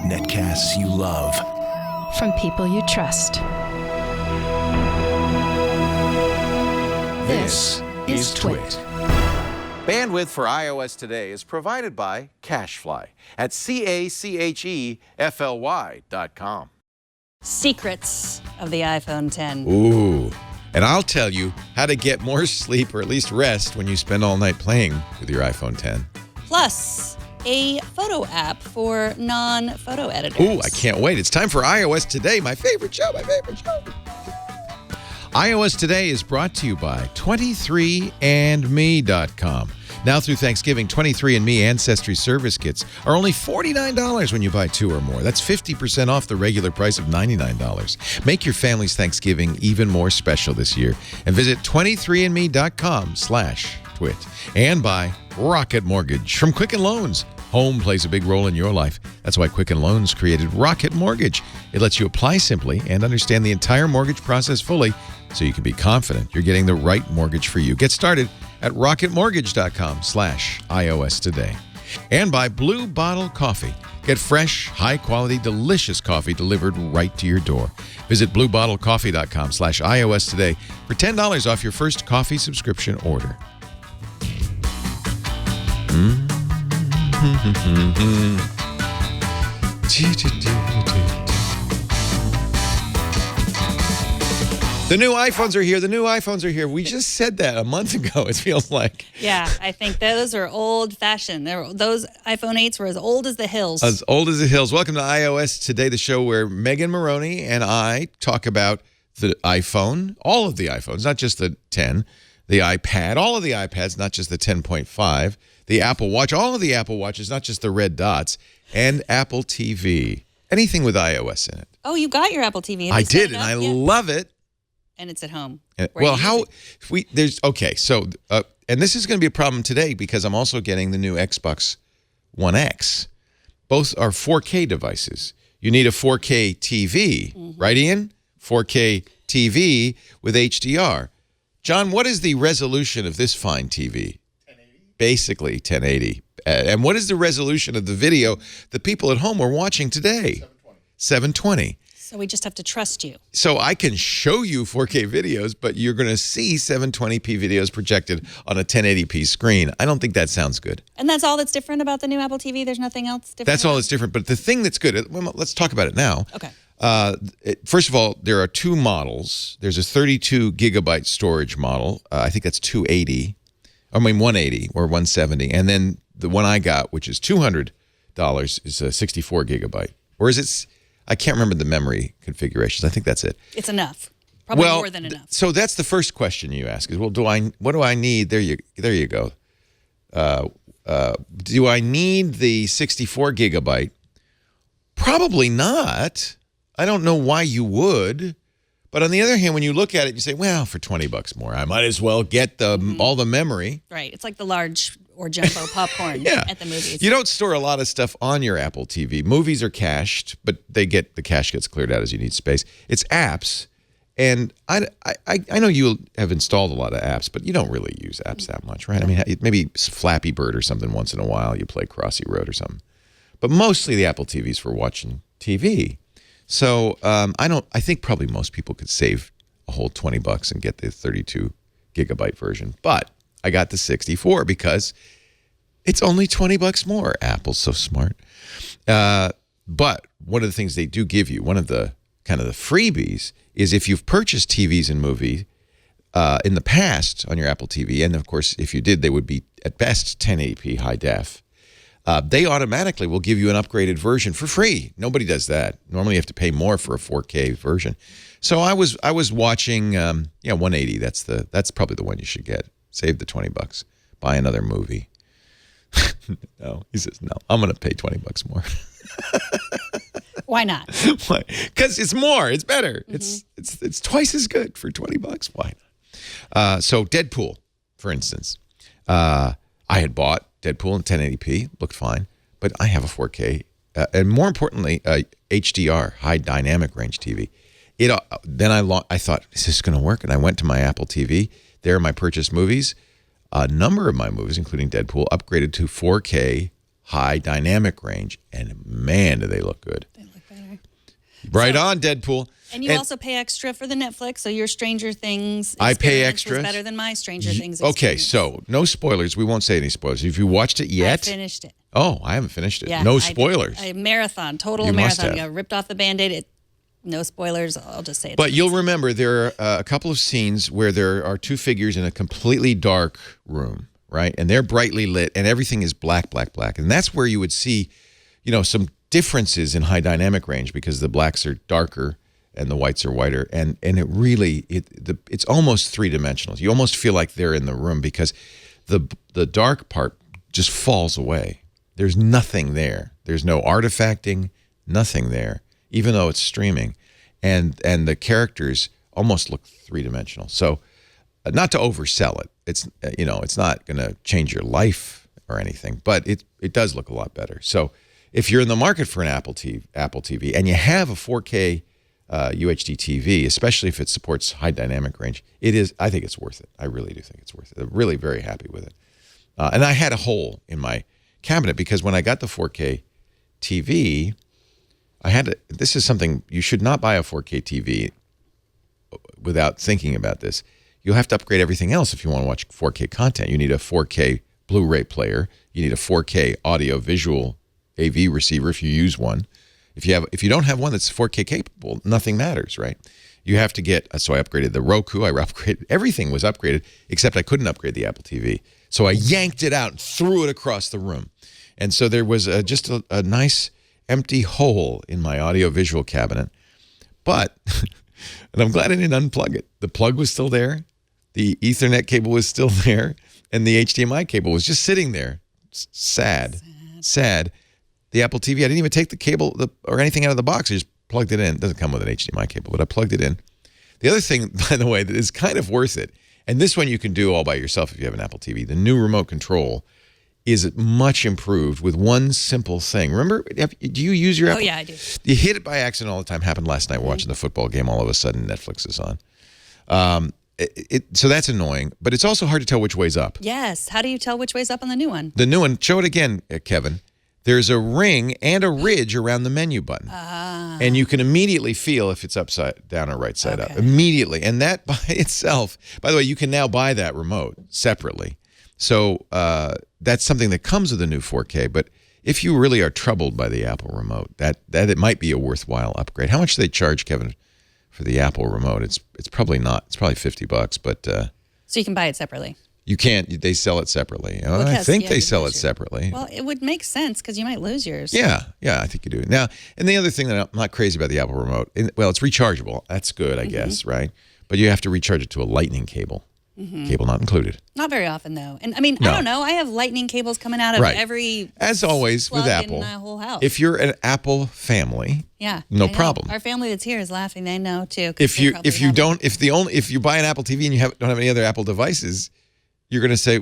Netcasts you love. From people you trust. This is Twit. Bandwidth for iOS today is provided by CacheFly at CacheFly.com. Secrets of the iPhone 10. Ooh. And I'll tell you how to get more sleep or at least rest when you spend all night playing with your iPhone 10. Plus, a photo app for non-photo editors. Ooh, I can't wait. It's time for iOS Today, my favorite show. iOS Today is brought to you by 23andMe.com. Now through Thanksgiving, 23andMe Ancestry Service Kits are only $49 when you buy 2 or more. That's 50% off the regular price of $99. Make your family's Thanksgiving even more special this year and visit 23andme.com/twit. And by Rocket Mortgage from Quicken Loans. Home plays a big role in your life. That's why Quicken Loans created Rocket Mortgage. It lets you apply simply and understand the entire mortgage process fully so you can be confident you're getting the right mortgage for you. Get started at rocketmortgage.com/iOS today. And by Blue Bottle Coffee. Get fresh, high-quality, delicious coffee delivered right to your door. Visit bluebottlecoffee.com/iOS today for $10 off your first coffee subscription order. The new iPhones are here. The new iPhones are here. We just said that a month ago, it feels like. Yeah, I think those are old-fashioned. Those iPhone 8s were as old as the hills. As old as the hills. Welcome to iOS Today, the show where Megan Maroney and I talk about the iPhone, all of the iPhones, not just the 10, the iPad, all of the iPads, not just the 10.5, the Apple Watch, all of the Apple Watches, not just the red dots, and Apple TV. Anything with iOS in it. Oh, you got your Apple TV. Have I you set did, it and up I yet? love it. And it's at home. Well, and this is going to be a problem today because I'm also getting the new Xbox One X. Both are 4K devices. You need a 4K TV, right, Ian? 4K TV with HDR. John, what is the resolution of this fine TV? 1080. Basically 1080. And what is the resolution of the video that people at home are watching today? 720. So we just have to trust you. So I can show you 4K videos, but you're going to see 720p videos projected on a 1080p screen. I don't think that sounds good. And that's all that's different about the new Apple TV? There's nothing else different? That's all that's different. But the thing that's good, well, let's talk about it now. Okay. First of all, there are 2 models. There's a 32 gigabyte storage model. I think that's 180 or 170. And then the one I got, which is $200, is a 64 gigabyte. Or is it... I can't remember the memory configurations. I think that's it. It's enough. Probably more than enough. So that's the first question you ask is, well, what do I need? There you go. Do I need the 64 gigabyte? Probably not. I don't know why you would. But on the other hand, when you look at it, you say, well, for $20 more, I might as well get all the memory. Right. It's like the large or jumbo popcorn at the movies. You don't store a lot of stuff on your Apple TV. Movies are cached, but the cache gets cleared out as you need space. It's apps, and I know you have installed a lot of apps, but you don't really use apps that much, right? I mean, maybe Flappy Bird or something once in a while. You play Crossy Road or something, but mostly the Apple TV's for watching TV. So I think probably most people could save a whole $20 and get the 32 gigabyte version, but I got the 64 because it's only $20 more. Apple's so smart. But one of the things they do give you, one of the kind of the freebies, is if you've purchased TVs and movies in the past on your Apple TV, and of course, if you did, they would be at best 1080p high def. They automatically will give you an upgraded version for free. Nobody does that. Normally, you have to pay more for a 4K version. So I was watching 180. That's probably the one you should get. Save the $20. Buy another movie. No, he says no. I'm going to pay $20 more. Why not? Why? Because it's more. It's better. It's twice as good for $20. Why not? So Deadpool, for instance, I had bought Deadpool in 1080p. Looked fine, but I have a 4K and more importantly, HDR, high dynamic range TV. Then I thought, is this going to work? And I went to my Apple TV. There are my purchased movies. A number of my movies, including Deadpool, upgraded to 4K high dynamic range, and man, do they look good. They look better. Right on, Deadpool. And you also pay extra for the Netflix, so your Stranger Things I pay experience extras. was better than my Stranger Things Okay, experience. so no spoilers. We won't say any spoilers. If you watched it I yet, finished it. oh, I haven't finished it. Yeah, no I did. spoilers. A marathon, total You must marathon. have. Got ripped off the Band-Aid. No spoilers. I'll just say it. But you'll remember there are a couple of scenes where there are two figures in a completely dark room, right? And they're brightly lit, and everything is black, black, black. And that's where you would see, some differences in high dynamic range because the blacks are darker and the whites are whiter. And it really, it's almost three-dimensional. You almost feel like they're in the room because the dark part just falls away. There's nothing there. There's no artifacting, nothing there, even though it's streaming. And the characters almost look three-dimensional. So not to oversell it. It's it's not going to change your life or anything, but it does look a lot better. So if you're in the market for an Apple TV and you have a 4K UHD TV, especially if it supports high dynamic range, I think it's worth it. I really do think it's worth it. I'm really very happy with it. And I had a hole in my cabinet because when I got the 4K TV, this is something, you should not buy a 4K TV without thinking about this. You'll have to upgrade everything else if you want to watch 4K content. You need a 4K Blu-ray player. You need a 4K audio-visual AV receiver if you use one. If you don't have one that's 4K capable, nothing matters, right? You have to get, so I upgraded the Roku, everything was upgraded, except I couldn't upgrade the Apple TV. So I yanked it out and threw it across the room. And so there was just a nice empty hole in my audio-visual cabinet. But, and I'm glad I didn't unplug it. The plug was still there. The Ethernet cable was still there. And the HDMI cable was just sitting there. Sad. The Apple TV, I didn't even take the cable or anything out of the box. I just plugged it in. It doesn't come with an HDMI cable, but I plugged it in. The other thing, by the way, that is kind of worth it, and this one you can do all by yourself if you have an Apple TV, the new remote control is much improved with one simple thing. Remember, do you use your Apple? Oh, yeah, I do. You hit it by accident all the time. Happened last night. We're watching the football game. All of a sudden, Netflix is on. So that's annoying, but it's also hard to tell which way's up. Yes. How do you tell which way's up on the new one? The new one, show it again, Kevin. There's a ring and a ridge around the menu button. And you can immediately feel if it's upside down or right side up. Immediately. And that by itself, by the way, you can now buy that remote separately. So that's something that comes with the new 4K. But if you really are troubled by the Apple remote, that it might be a worthwhile upgrade. How much do they charge, Kevin, for the Apple remote? It's probably not. It's probably $50, but So you can buy it separately. you can't. They sell it separately. Well, I yes, think yeah, they you sell lose it your- separately. Well, it would make sense because you might lose yours. Yeah, I think you do. Now, and the other thing that I'm not crazy about the Apple remote, well, it's rechargeable. That's good, I guess, right? But you have to recharge it to a lightning cable. Cable not included. Not very often, though. And I mean, No. I don't know. I have lightning cables coming out of Right. every As always with plug Apple, in my whole house. if you're an Apple family, yeah, no I know. problem. Our family that's here is laughing. They know too. 'Cause they probably if you have don't if you buy an Apple TV and you don't have any other Apple devices, you're going to say,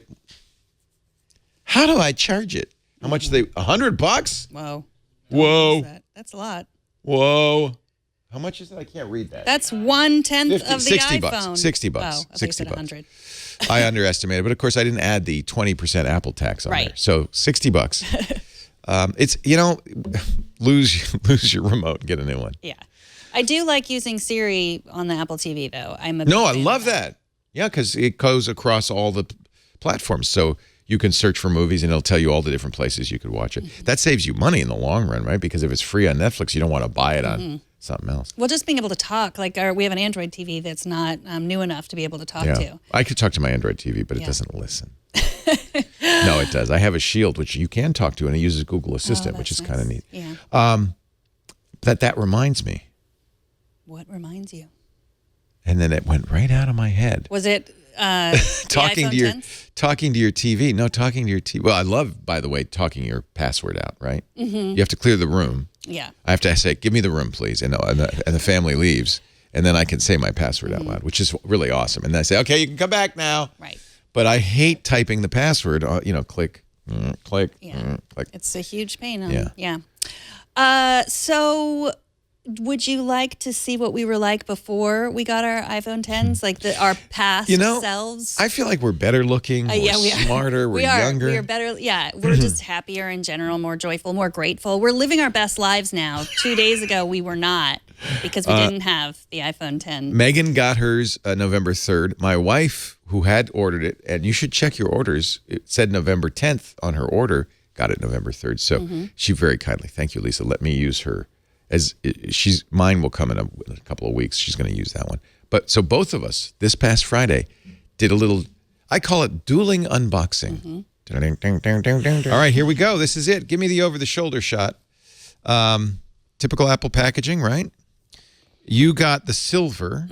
"How do I charge it? How much are they? $100? it. Whoa. Whoa, That's a lot. whoa! How much is it? I can't read that. That's 1/10 of the 60 iPhone. bucks. 60 bucks. Oh, I thought you 60 said bucks. 100. I underestimated, but of course I didn't add the 20% Apple tax on Right. there. So $60. It's lose your remote and get a new one. Yeah. I do like using Siri on the Apple TV, though. I'm a No, big I fan love of that. Yeah, because it goes across all the platforms. So you can search for movies and it'll tell you all the different places you could watch it. That saves you money in the long run, right? Because if it's free on Netflix, you don't want to buy it on something else. Well, just being able to talk. Like we have an Android TV that's not new enough to be able to talk Yeah. to. I could talk to my Android TV, but it doesn't listen. No, it does. I have a Shield, which you can talk to, and it uses Google Assistant, which is that's kind of nice. neat. Yeah. That reminds me. What reminds you? And then it went right out of my head. Was it Talking the to iPhone your 10s? talking to your TV. No, talking to your TV. Well, I love, by the way, talking your password out, right? You have to clear the room. Yeah. I have to say, give me the room, please. And the family leaves. And then I can say my password out loud, which is really awesome. And then I say, okay, you can come back now. Right. But I hate typing the password. Click, click, Yeah. click. It's a huge pain. Yeah. Yeah. So would you like to see what we were like before we got our iPhone 10s? Like our past selves? I feel like we're better looking, we're smarter, we're younger. We are better. Yeah, we're just happier in general, more joyful, more grateful. We're living our best lives now. 2 days ago, we were not because we didn't have the iPhone 10. Megan got hers November 3rd. My wife, who had ordered it, and you should check your orders, it said November 10th on her order, got it November 3rd. So she very kindly, thank you, Lisa, let me use her. Mine will come in a couple of weeks. She's going to use that one. But so both of us this past Friday did a little, I call it dueling unboxing. All right, here we go. This is it. Give me the over-the-shoulder shot. Typical Apple packaging, right? You got the silver.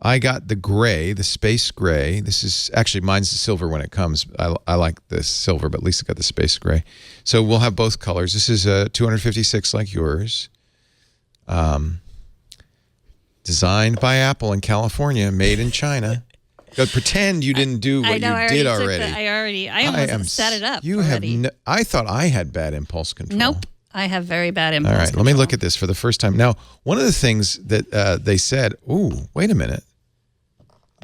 I got the gray, the space gray. This is actually mine's the silver when it comes. I like the silver, but Lisa got the space gray. So we'll have both colors. This is a 256 like yours. Designed by Apple in California, made in China. But pretend you didn't do what you did already. I almost set it up. I thought I had bad impulse control. Nope. I have very bad impulse All right, control. let me look at this for the first time. Now, one of the things that they said, ooh, wait a minute.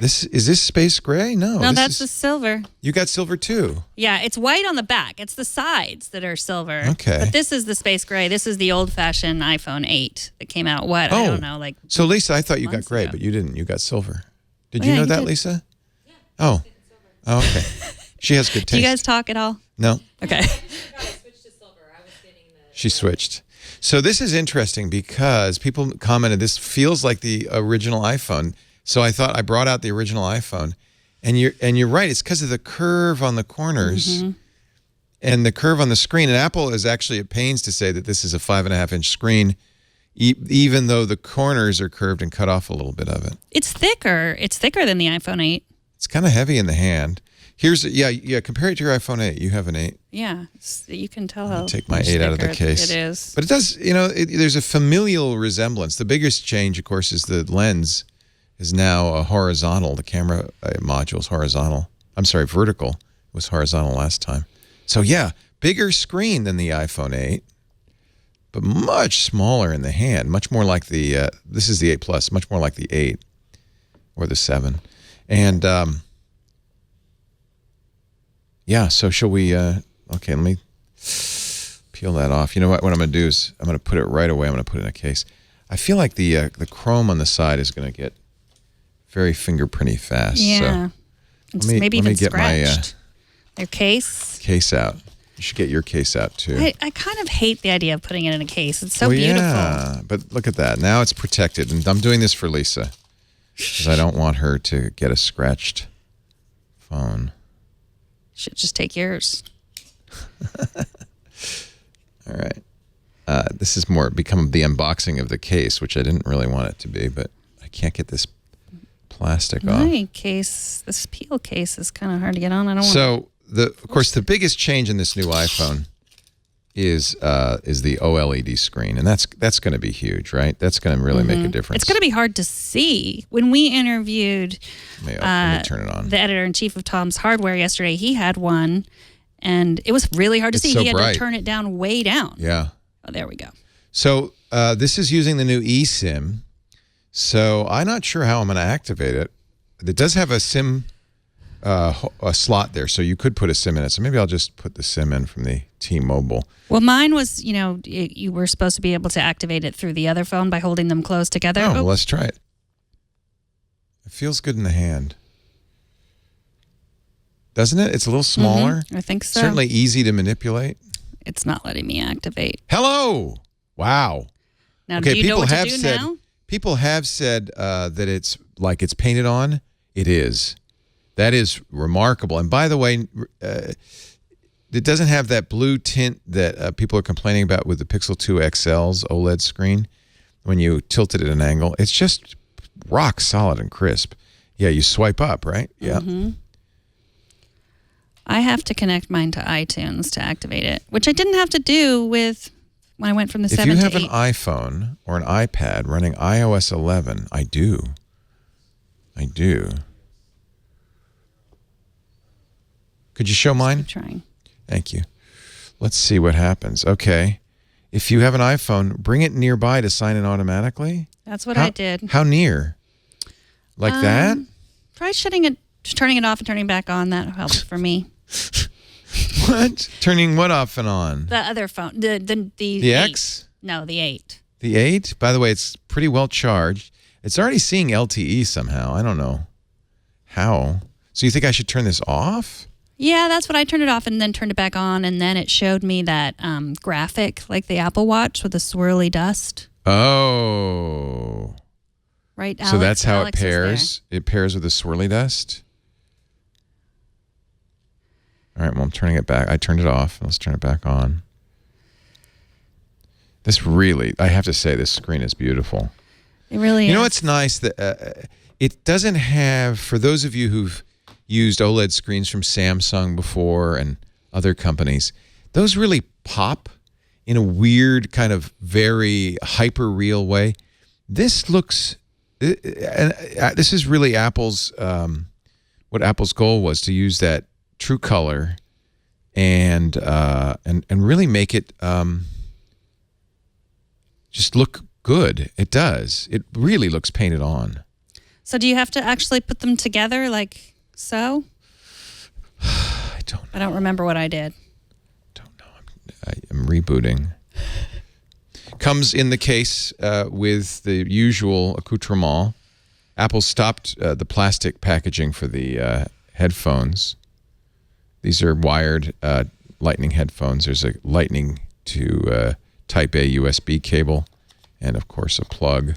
Is this space gray? No. No, that's the silver. You got silver too. Yeah, it's white on the back. It's the sides that are silver. Okay. But this is the space gray. This is the old-fashioned iPhone 8 that came out, I don't know, like So, Lisa, I thought you got gray, ago. but you didn't. You got silver. Did you know that, Lisa? Yeah. Oh, okay. She has good taste. Do you guys talk at all? No. Okay. She switched. So this is interesting because people commented this feels like the original iPhone. So I thought I brought out the original iPhone, and you're right. It's because of the curve on the corners and the curve on the screen. And Apple is actually at pains to say that this is a 5.5-inch screen, even though the corners are curved and cut off a little bit of it. It's thicker. It's thicker than the iPhone 8. It's kind of heavy in the hand. Compare it to your iPhone 8. You have an 8. Yeah, you can tell how take my 8 out of the case. It is. But it does, there's a familial resemblance. The biggest change, of course, is the lens is now a horizontal. The camera module is horizontal. I'm sorry, vertical. It was horizontal last time. So yeah, bigger screen than the iPhone 8, but much smaller in the hand. Much more like the, this is the 8 Plus, much more like the 8 or the 7. And yeah, so shall we, okay, let me peel that off. You know what I'm going to do is I'm going to put it right away. I'm going to put it in a case. I feel like the chrome on the side is going to get very fingerprinty fast. Yeah. So maybe even get scratched. Your case out. You should get your case out too. I kind of hate the idea of putting it in a case. It's so beautiful. Yeah, but look at that. Now it's protected. And I'm doing this for Lisa because I don't want her to get a scratched phone. Should just take yours. All right. This is become the unboxing of the case, which I didn't really want it to be, but I can't get this plastic off. My case, this peel case is kind of hard to get on. Of course, the biggest change in this new iPhone is the OLED screen, and that's going to be huge, right? That's going to really make a difference. It's going to be hard to see. When we interviewed let me turn it on. The editor-in-chief of Tom's Hardware yesterday, he had one, and it was really hard to see. So he had bright. to turn it down way down. Yeah. Oh, there we go. So this is using the new eSIM. So I'm not sure how I'm going to activate it. It does have a SIM a slot there, so you could put a SIM in it. So maybe I'll just put the SIM in from the T-Mobile. Well, mine was, you were supposed to be able to activate it through the other phone by holding them close together. Oh, well, let's try it. It feels good in the hand. Doesn't it? It's a little smaller. I think so. Certainly easy to manipulate. It's not letting me activate. Hello. Wow. Now, do you know what to do now? People have said that it's like it's painted on. It is. That is remarkable. And by the way, it doesn't have that blue tint that people are complaining about with the Pixel 2 XL's OLED screen when you tilt it at an angle. It's just rock solid and crisp. Yeah, you swipe up, right? Yeah. I have to connect mine to iTunes to activate it, which I didn't have to do with when I went from the 7 to 8. If you have an iPhone or an iPad running iOS 11, I do. Could you show mine? I'm trying. Thank you. Let's see what happens. Okay. If you have an iPhone, bring it nearby to sign in automatically. That's what I did. How near? Like that? Try turning it off and turning it back on. That helps for me. What? Turning what off and on? The other phone, the The 8. X? No, the 8. The 8? By the way, it's pretty well charged. It's already seeing LTE somehow. I don't know how. So you think I should turn this off? Yeah, that's what I turned it off and then turned it back on, and then it showed me that graphic like the Apple Watch with the swirly dust. Oh. Right, So that's how Alex it is there. pairs. It pairs with the swirly dust. All right, well, I'm turning it back. I turned it off. Let's turn it back on. This really, I have to say, this screen is beautiful. It really You know is. what's nice? That it doesn't have, for those of you who've used OLED screens from Samsung before and other companies, those really pop in a weird kind of very hyper-real way. This looks, and this is really Apple's, what Apple's goal was, to use that true color and really make it just look good. It does. It really looks painted on. So do you have to actually put them together like so? I don't know. I don't remember what I did. I'm rebooting. Comes in the case with the usual accoutrement. Apple stopped the plastic packaging for the headphones. These are wired Lightning headphones. There's a Lightning to Type A USB cable, and of course a plug.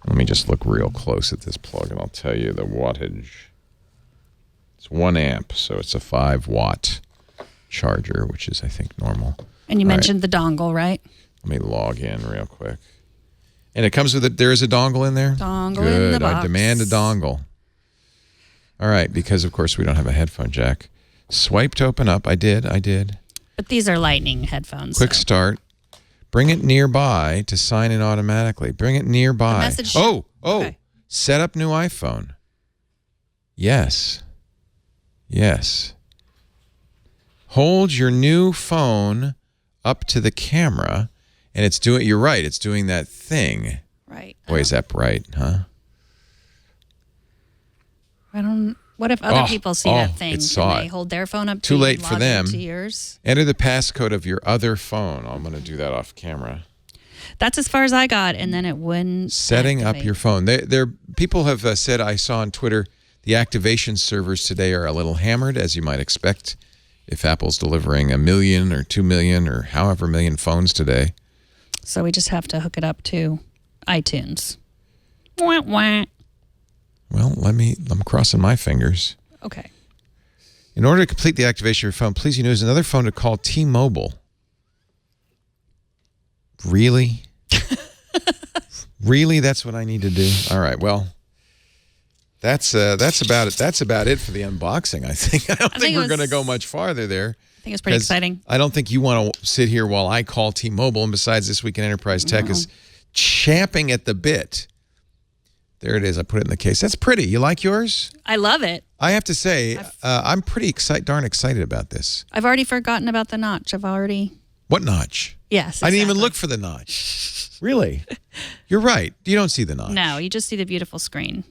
Let me just look real close at this plug, and I'll tell you the wattage. It's 1 amp, so it's a 5-watt charger, which is, I think, normal. And you All right. mentioned the dongle, right? Let me log in real quick. And it comes with there is a dongle in there? Dongle Good. in the box. I demand a dongle. All right, because of course we don't have a headphone jack. Swipe to open up. I did. But these are Lightning headphones. Quick so. start. Bring it nearby to sign in automatically. Bring it nearby. The message- Oh. Okay. Set up new iPhone. Yes. Hold your new phone up to the camera, and it's doing. You're right. It's doing that thing. Right. Boy, is that bright, huh? What if other people see that thing? it saw Can they it. hold their phone up Too to you late and for log them. into yours? Enter the passcode of your other phone. I'm going to do that off camera. That's as far as I got, and then it wouldn't. Setting up activate. your phone. People have said, I saw on Twitter, the activation servers today are a little hammered, as you might expect, if Apple's delivering 1 million or 2 million or however million phones today. So we just have to hook it up to iTunes. Wah, wah. Well, I'm crossing my fingers. Okay. In order to complete the activation of your phone, please use another phone to call T-Mobile. Really? Really? That's what I need to do? All right. Well, that's about it. That's about it for the unboxing, I think. I don't think we're going to go much farther there. I think it's pretty 'Cause exciting. I don't think you want to sit here while I call T-Mobile. And besides, This Week in Enterprise Tech is champing at the bit. There it is. I put it in the case. That's pretty. You like yours? I love it. I have to say, I'm pretty darn excited about this. I've already forgotten about the notch. What notch? Yes. I didn't even exactly. look for the notch. Really? You're right. You don't see the notch. No, you just see the beautiful screen.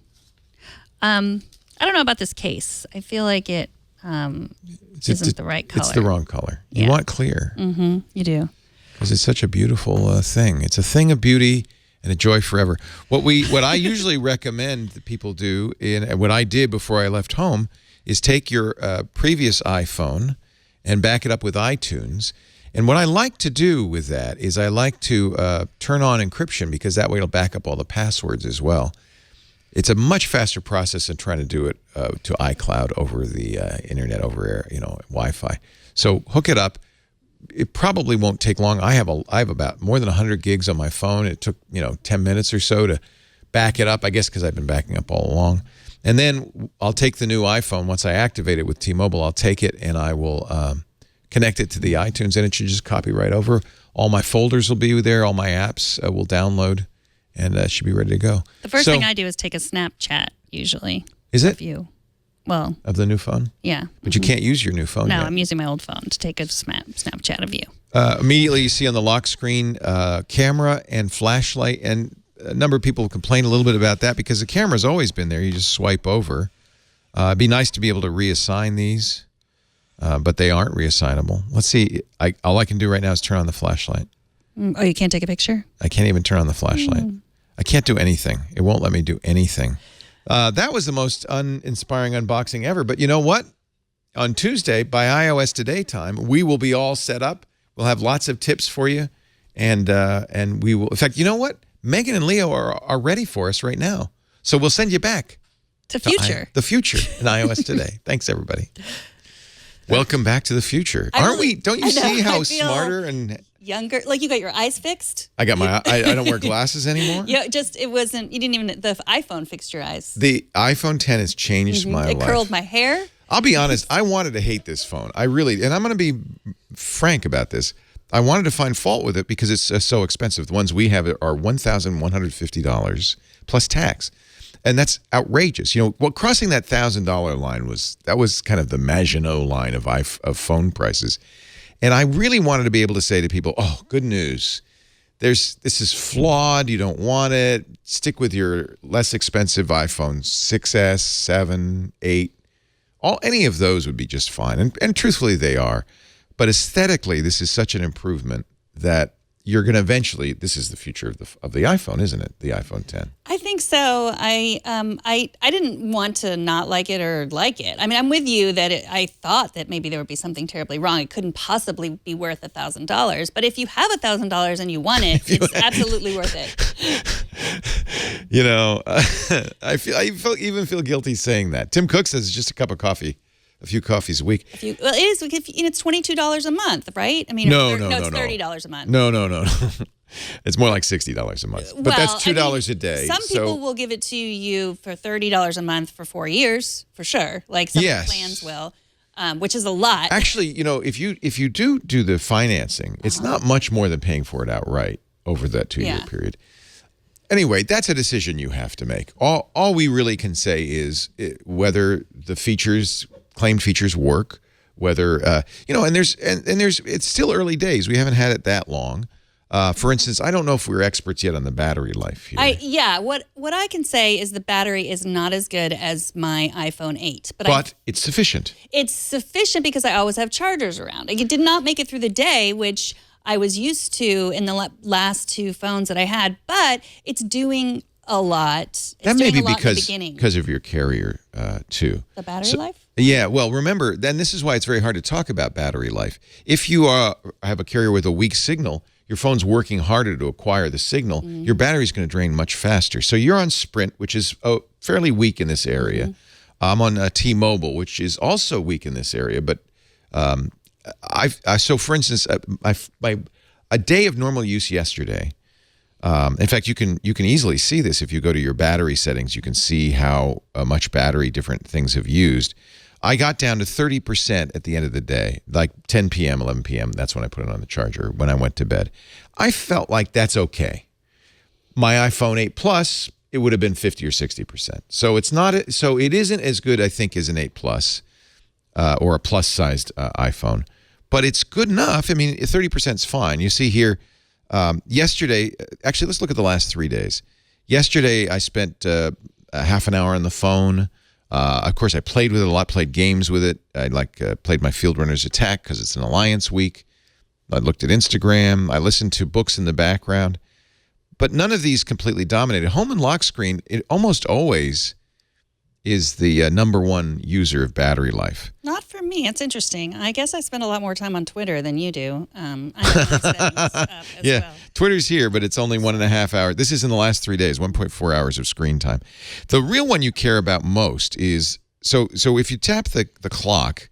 I don't know about this case. I feel like it isn't the right color. It's the wrong color. You Yeah. want clear You do. because it's such a beautiful thing. It's a thing of beauty and a joy forever. What I usually recommend that people do, and what I did before I left home, is take your previous iPhone and back it up with iTunes. And what I like to do with that is I like to turn on encryption, because that way it'll back up all the passwords as well. It's a much faster process than trying to do it to iCloud over the internet, over Wi-Fi. So hook it up. It probably won't take long. I have about more than 100 gigs on my phone. It took 10 minutes or so to back it up, I guess, because I've been backing up all along. And then I'll take the new iPhone. Once I activate it with T-Mobile, I'll take it and I will connect it to the iTunes, and it should just copy right over. All my folders will be there. All my apps will download, and should be ready to go. The first thing I do is take a Snapchat, usually. Is it? Of you. Well, Of the new phone? yeah. But you can't use your new phone No, yet. I'm using my old phone to take a Snapchat of you. Immediately you see on the lock screen camera and flashlight, and a number of people complain a little bit about that because the camera's always been there. You just swipe over. It'd be nice to be able to reassign these, but they aren't reassignable. Let's see. All I can do right now is turn on the flashlight. Oh, you can't take a picture? I can't even turn on the flashlight. I can't do anything. It won't let me do anything. That was the most uninspiring unboxing ever. But you know what? On Tuesday, by iOS Today time, we will be all set up. We'll have lots of tips for you. And we will. In fact, you know what? Megan and Leo are ready for us right now. So we'll send you back. To future. The future in iOS Today. Thanks, everybody. Welcome back to the future. Aren't we? Don't you see how smarter and younger? Like you got your eyes fixed? I got my. I don't wear glasses anymore. Yeah, it wasn't. You didn't even. The iPhone fixed your eyes. The iPhone 10 has changed my life. It curled my hair. I'll be honest. I wanted to hate this phone. I really, and I'm going to be frank about this. I wanted to find fault with it because it's so expensive. The ones we have are $1,150 plus tax. And that's outrageous. You know, well, crossing that $1,000 line was kind of the Maginot line of phone prices. And I really wanted to be able to say to people, "Oh, good news. This is flawed. You don't want it. Stick with your less expensive iPhone 6S, 7, 8. Any of those would be just fine." And truthfully, they are. But aesthetically, this is such an improvement that you're going to eventually. This is the future of the iPhone, isn't it? The iPhone 10. I think so. I didn't want to not like it or like it. I mean, I'm with you that I thought that maybe there would be something terribly wrong. It couldn't possibly be worth $1,000. But if you have $1,000 and you want it, it's absolutely worth it. You know, I even feel guilty saying that. Tim Cook says it's just a cup of coffee. A few coffees a week. Well, it is. It's $22 a month, right? I mean, no, it's $30 a month. No. It's more like $60 a month. But that's $2 a day. Some people will give it to you for $30 a month for 4 years, for sure. Like some plans will, which is a lot. Actually, you know, if you do the financing, it's not much more than paying for it outright over that 2-year period. Anyway, that's a decision you have to make. All we really can say is whether the claimed features work, whether you know, and there's it's still early days. We haven't had it that long. For instance, I don't know if we're experts yet on the battery life here. What I can say is the battery is not as good as my iPhone 8, but it's sufficient. It's sufficient because I always have chargers around. It did not make it through the day, which I was used to in the last 2 phones that I had, but it's doing a lot. That may be because of your carrier too. The battery life? Yeah, well, remember, then this is why it's very hard to talk about battery life. If you have a carrier with a weak signal, your phone's working harder to acquire the signal, your battery's going to drain much faster. So you're on Sprint, which is fairly weak in this area. I'm on T-Mobile, which is also weak in this area. But so for instance, a day of normal use yesterday. In fact, you can easily see this if you go to your battery settings. You can see how much battery different things have used. I got down to 30% at the end of the day, like 10 p.m., 11 p.m. That's when I put it on the charger when I went to bed. I felt like that's okay. My iPhone 8 Plus, it would have been 50 or 60%. So it's not. So it isn't as good, I think, as an 8 Plus or a plus-sized iPhone, but it's good enough. I mean, 30% is fine. You see here. Yesterday, actually, let's look at the last 3 days. Yesterday, I spent a half an hour on the phone. Of course, I played with it a lot, played games with it. I played my Field Runners Attack because it's an Alliance week. I looked at Instagram. I listened to books in the background. But none of these completely dominated. Home and lock screen, it almost always is the #1 user of battery life. Not for me. It's interesting. I guess I spend a lot more time on Twitter than you do. I know my settings up as well. Twitter's here, but it's only 1.5 hours. This is in the last 3 days, 1.4 hours of screen time. The real one you care about most is, so if you tap the clock,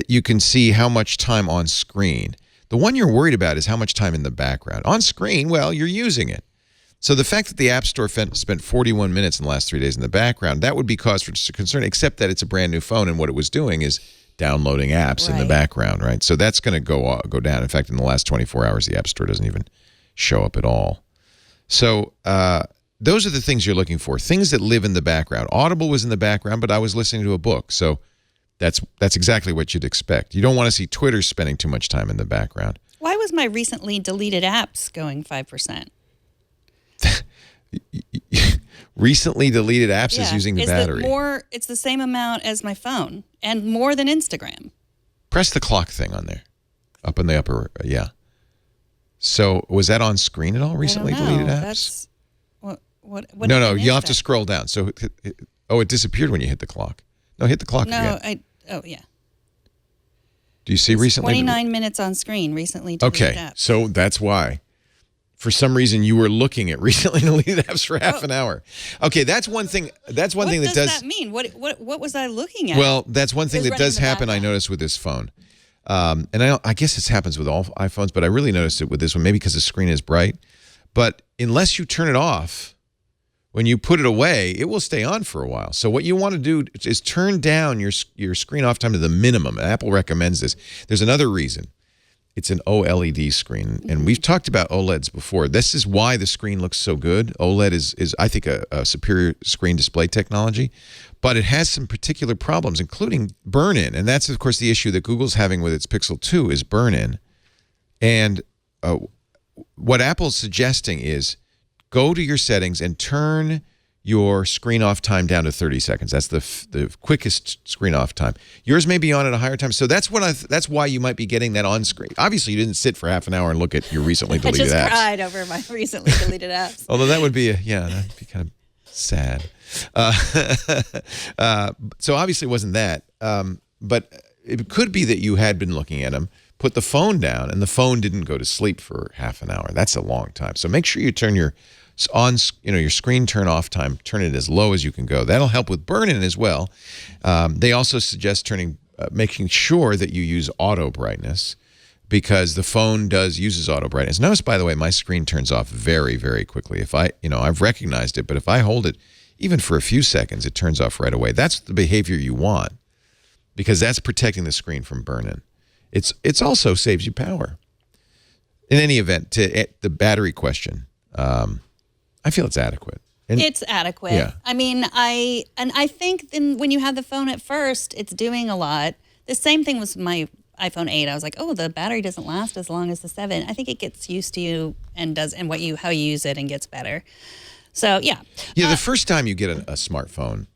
you can see how much time on screen. The one you're worried about is how much time in the background. On screen, well, you're using it. So the fact that the App Store spent 41 minutes in the last 3 days in the background, that would be cause for concern, except that it's a brand new phone, and what it was doing is downloading apps in the background, right? So that's going to go down. In fact, in the last 24 hours, the App Store doesn't even show up at all. So those are the things you're looking for, things that live in the background. Audible was in the background, but I was listening to a book. So That's exactly what you'd expect. You don't want to see Twitter spending too much time in the background. Why was my recently deleted apps going 5%? Recently deleted apps is using the battery. It's the same amount as my phone and more than Instagram. Press the clock thing on there, up in the upper, yeah. So was that on screen at all? Recently deleted apps? That's what No, even you'll is have to that? scroll down. So, it disappeared when you hit the clock. No, hit the clock again. Yeah. Do you see recently? 29 minutes on screen, recently deleted Okay, apps. so that's why. For some reason, you were looking at recently deleted apps for half an hour. Okay, that's one thing. That's one thing that does. What does that mean? What was I looking at? Well, that's one thing It was that running does in the happen. I background. noticed with this phone, and I guess this happens with all iPhones, but I really noticed it with this one, maybe because the screen is bright. But unless you turn it off, when you put it away, it will stay on for a while. So what you want to do is turn down your screen off time to the minimum. Apple recommends this. There's another reason. It's an OLED screen, and we've talked about OLEDs before. This is why the screen looks so good. OLED is I think, a superior screen display technology, but it has some particular problems, including burn-in, and that's, of course, the issue that Google's having with its Pixel 2 is burn-in. And what Apple's suggesting is go to your settings and turn your screen off time down to 30 seconds. That's the quickest screen off time. Yours may be on at a higher time. So that's why you might be getting that on screen. Obviously, you didn't sit for half an hour and look at your recently I deleted just apps. cried over my recently deleted apps. Although that would be that'd be kind of sad. So obviously it wasn't that. But it could be that you had been looking at them, put the phone down, and the phone didn't go to sleep for half an hour. That's a long time. So make sure you turn your screen turn off time, turn it as low as you can go. That'll help with burn-in as well. They also suggest making sure that you use auto brightness, because the phone uses auto brightness. Notice, by the way, my screen turns off very, very quickly. If I've recognized it, but if I hold it even for a few seconds, it turns off right away. That's the behavior you want, because that's protecting the screen from burn-in. It's also saves you power. In any event, to the battery question, I feel it's adequate. And It's adequate. Yeah. I mean, I think when you have the phone at first, it's doing a lot. The same thing was my iPhone 8. I was like, oh, the battery doesn't last as long as the 7. I think it gets used to you and how you use it and gets better. So yeah. the first time you get a smartphone,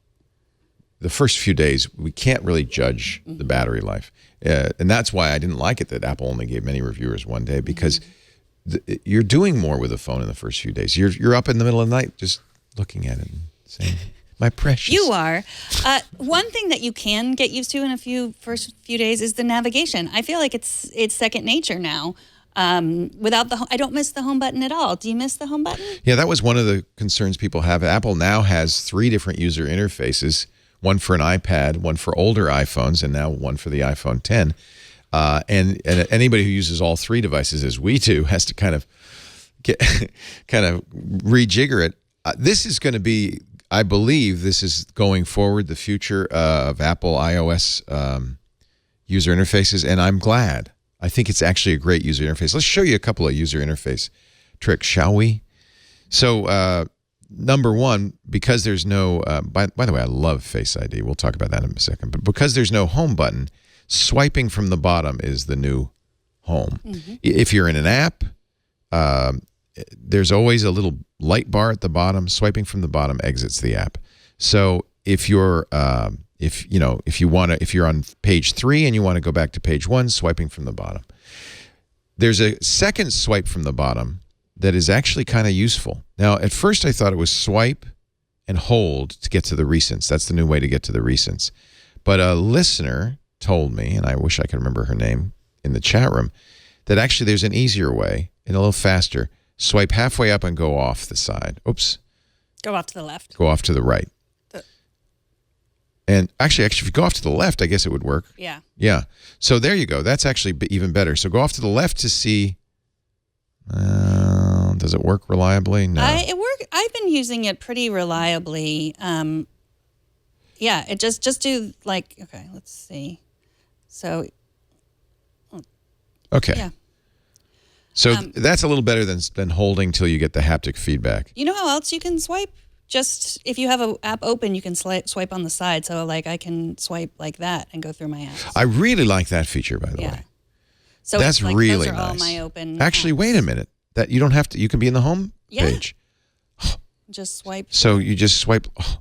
the first few days, we can't really judge the battery life. And that's why I didn't like it that Apple only gave many reviewers one day, because you're doing more with the phone in the first few days. You're up in the middle of the night just looking at it and saying, my precious. You are. One thing that you can get used to in first few days is the navigation. I feel like it's second nature now. I don't miss the home button at all. Do you miss the home button? Yeah, that was one of the concerns people have. Apple now has 3 different user interfaces, one for an iPad, one for older iPhones, and now one for the iPhone 10. And anybody who uses all 3 devices, as we do, has to kind of rejigger it. This is going to be, I believe, this is going forward the future of Apple iOS user interfaces, and I'm glad. I think it's actually a great user interface. Let's show you a couple of user interface tricks, shall we? So, number one, because there's no, by the way, I love Face ID. We'll talk about that in a second. But because there's no home button, swiping from the bottom is the new home. Mm-hmm. If you're in an app, there's always a little light bar at the bottom. Swiping from the bottom exits the app. So if you're if you're on page 3 and you want to go back to page 1, swiping from the bottom. There's a second swipe from the bottom that is actually kind of useful. Now, at first I thought it was swipe and hold to get to the recents. That's the new way to get to the recents. But a listener told me, and I wish I could remember her name in the chat room, that actually there's an easier way and a little faster. Swipe halfway up and go off the side. Oops. Go off to the left. Go off to the right. And actually, if you go off to the left, I guess it would work. Yeah. Yeah. So there you go. That's actually even better. So go off to the left to see. Does it work reliably? No. I've been using it pretty reliably. Yeah. It just do like, okay, let's see. So. Okay. Yeah. So that's a little better than holding till you get the haptic feedback. You know how else you can swipe just if you have an app open, you can swipe on the side. So like I can swipe like that and go through my apps. I really like that feature, by the Yeah. way. So That's it's like, really those are all nice. my open. Actually, apps. wait a minute. That you don't have to. You can be in the home Yeah. page. Just swipe. So you just swipe. Oh,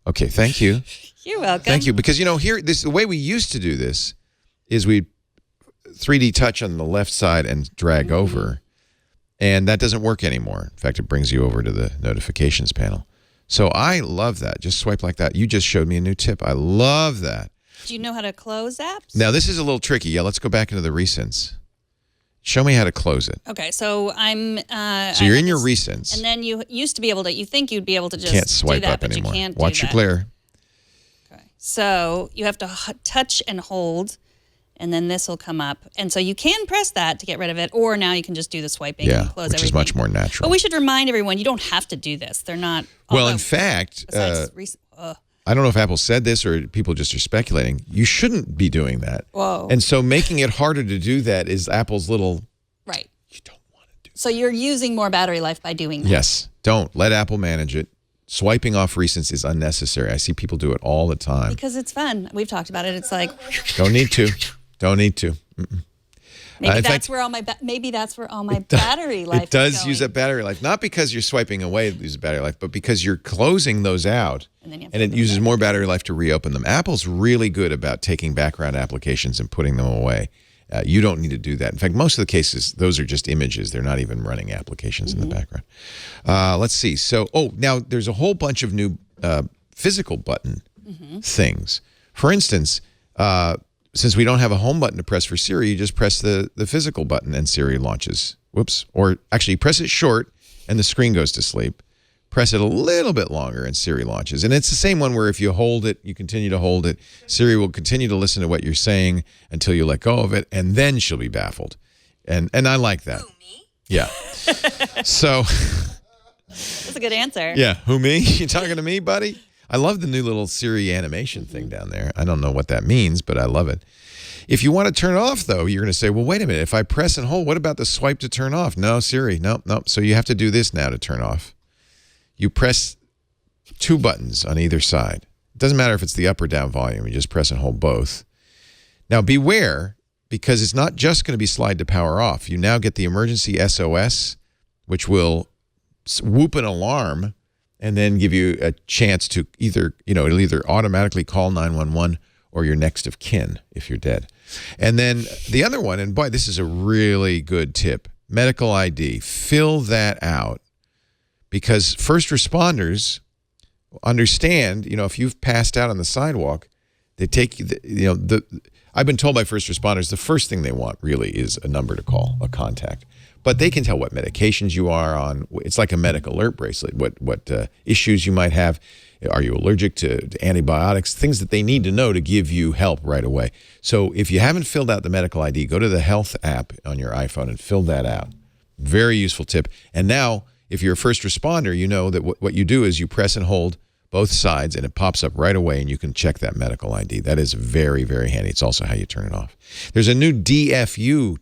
okay, thank you. You're welcome. Thank you. Because here, the way we used to do this is we 3D touch on the left side and drag over, and that doesn't work anymore. In fact, it brings you over to the notifications panel. So I love that. Just swipe like that. You just showed me a new tip. I love that. Do you know how to close apps? Now this is a little tricky. Yeah, let's go back into the recents. Show me how to close it. Okay, so I'm. So you're in your recents. and then you used to be able to. You think you'd be able to just Can't swipe do that, up but anymore. You can't Watch do your that. glare. Okay. So you have to touch and hold, and then this will come up. And so you can press that to get rid of it, or now you can just do the swiping Yeah, and close which everything. is much more natural. But we should remind everyone you don't have to do this. They're not. Well, although, in fact, besides I don't know if Apple said this or people just are speculating. You shouldn't be doing that. Whoa. And so making it harder to do that is Apple's little, right. you don't want to do So you're using more battery life by doing that. Yes, don't. Let Apple manage it. Swiping off recents is unnecessary. I see people do it all the time. Because it's fun. We've talked about it. It's like Don't need to. Don't need to. maybe in that's fact- where all my battery life. It does is use going. up battery life. Not because you're swiping away it uses battery life, but because you're closing those out. And then you have And to it put uses more battery life to reopen them. Apple's really good about taking background applications and putting them away. You don't need to do that. In fact, most of the cases, those are just images. They're not even running applications in the background. Let's see. So, now there's a whole bunch of new physical button things. For instance, since we don't have a home button to press for Siri, you just press the physical button and Siri launches. Whoops. Or actually, press it short and the screen goes to sleep. Press it a little bit longer and Siri launches. And it's the same one where if you hold it, you continue to hold it, Siri will continue to listen to what you're saying until you let go of it, and then she'll be baffled. And I like that. Who, me? Yeah. So, That's a good answer. yeah, who, me? You talking to me, buddy? I love the new little Siri animation thing down there. I don't know what that means, but I love it. If you want to turn it off, though, you're going to say, well, wait a minute. If I press and hold, what about the swipe to turn off? No, Siri, nope. So you have to do this now to turn off. You press two buttons on either side. It doesn't matter if it's the up or down volume. You just press and hold both. Now, beware, because it's not just going to be slide to power off. You now get the emergency SOS, which will whoop an alarm and then give you a chance to it'll either automatically call 911 or your next of kin if you're dead. And then the other one, and boy, this is a really good tip, medical ID. Fill that out. Because first responders understand, if you've passed out on the sidewalk, they take, I've been told by first responders, the first thing they want really is a number to call, a contact. But they can tell what medications you are on. It's like a medical alert bracelet, what issues you might have. Are you allergic to antibiotics? Things that they need to know to give you help right away. So if you haven't filled out the medical ID, go to the health app on your iPhone and fill that out. Very useful tip. And now, if you're a first responder, you know that what you do is you press and hold both sides and it pops up right away and you can check that medical ID. That is very, very handy. It's also how you turn it off. There's a new DFU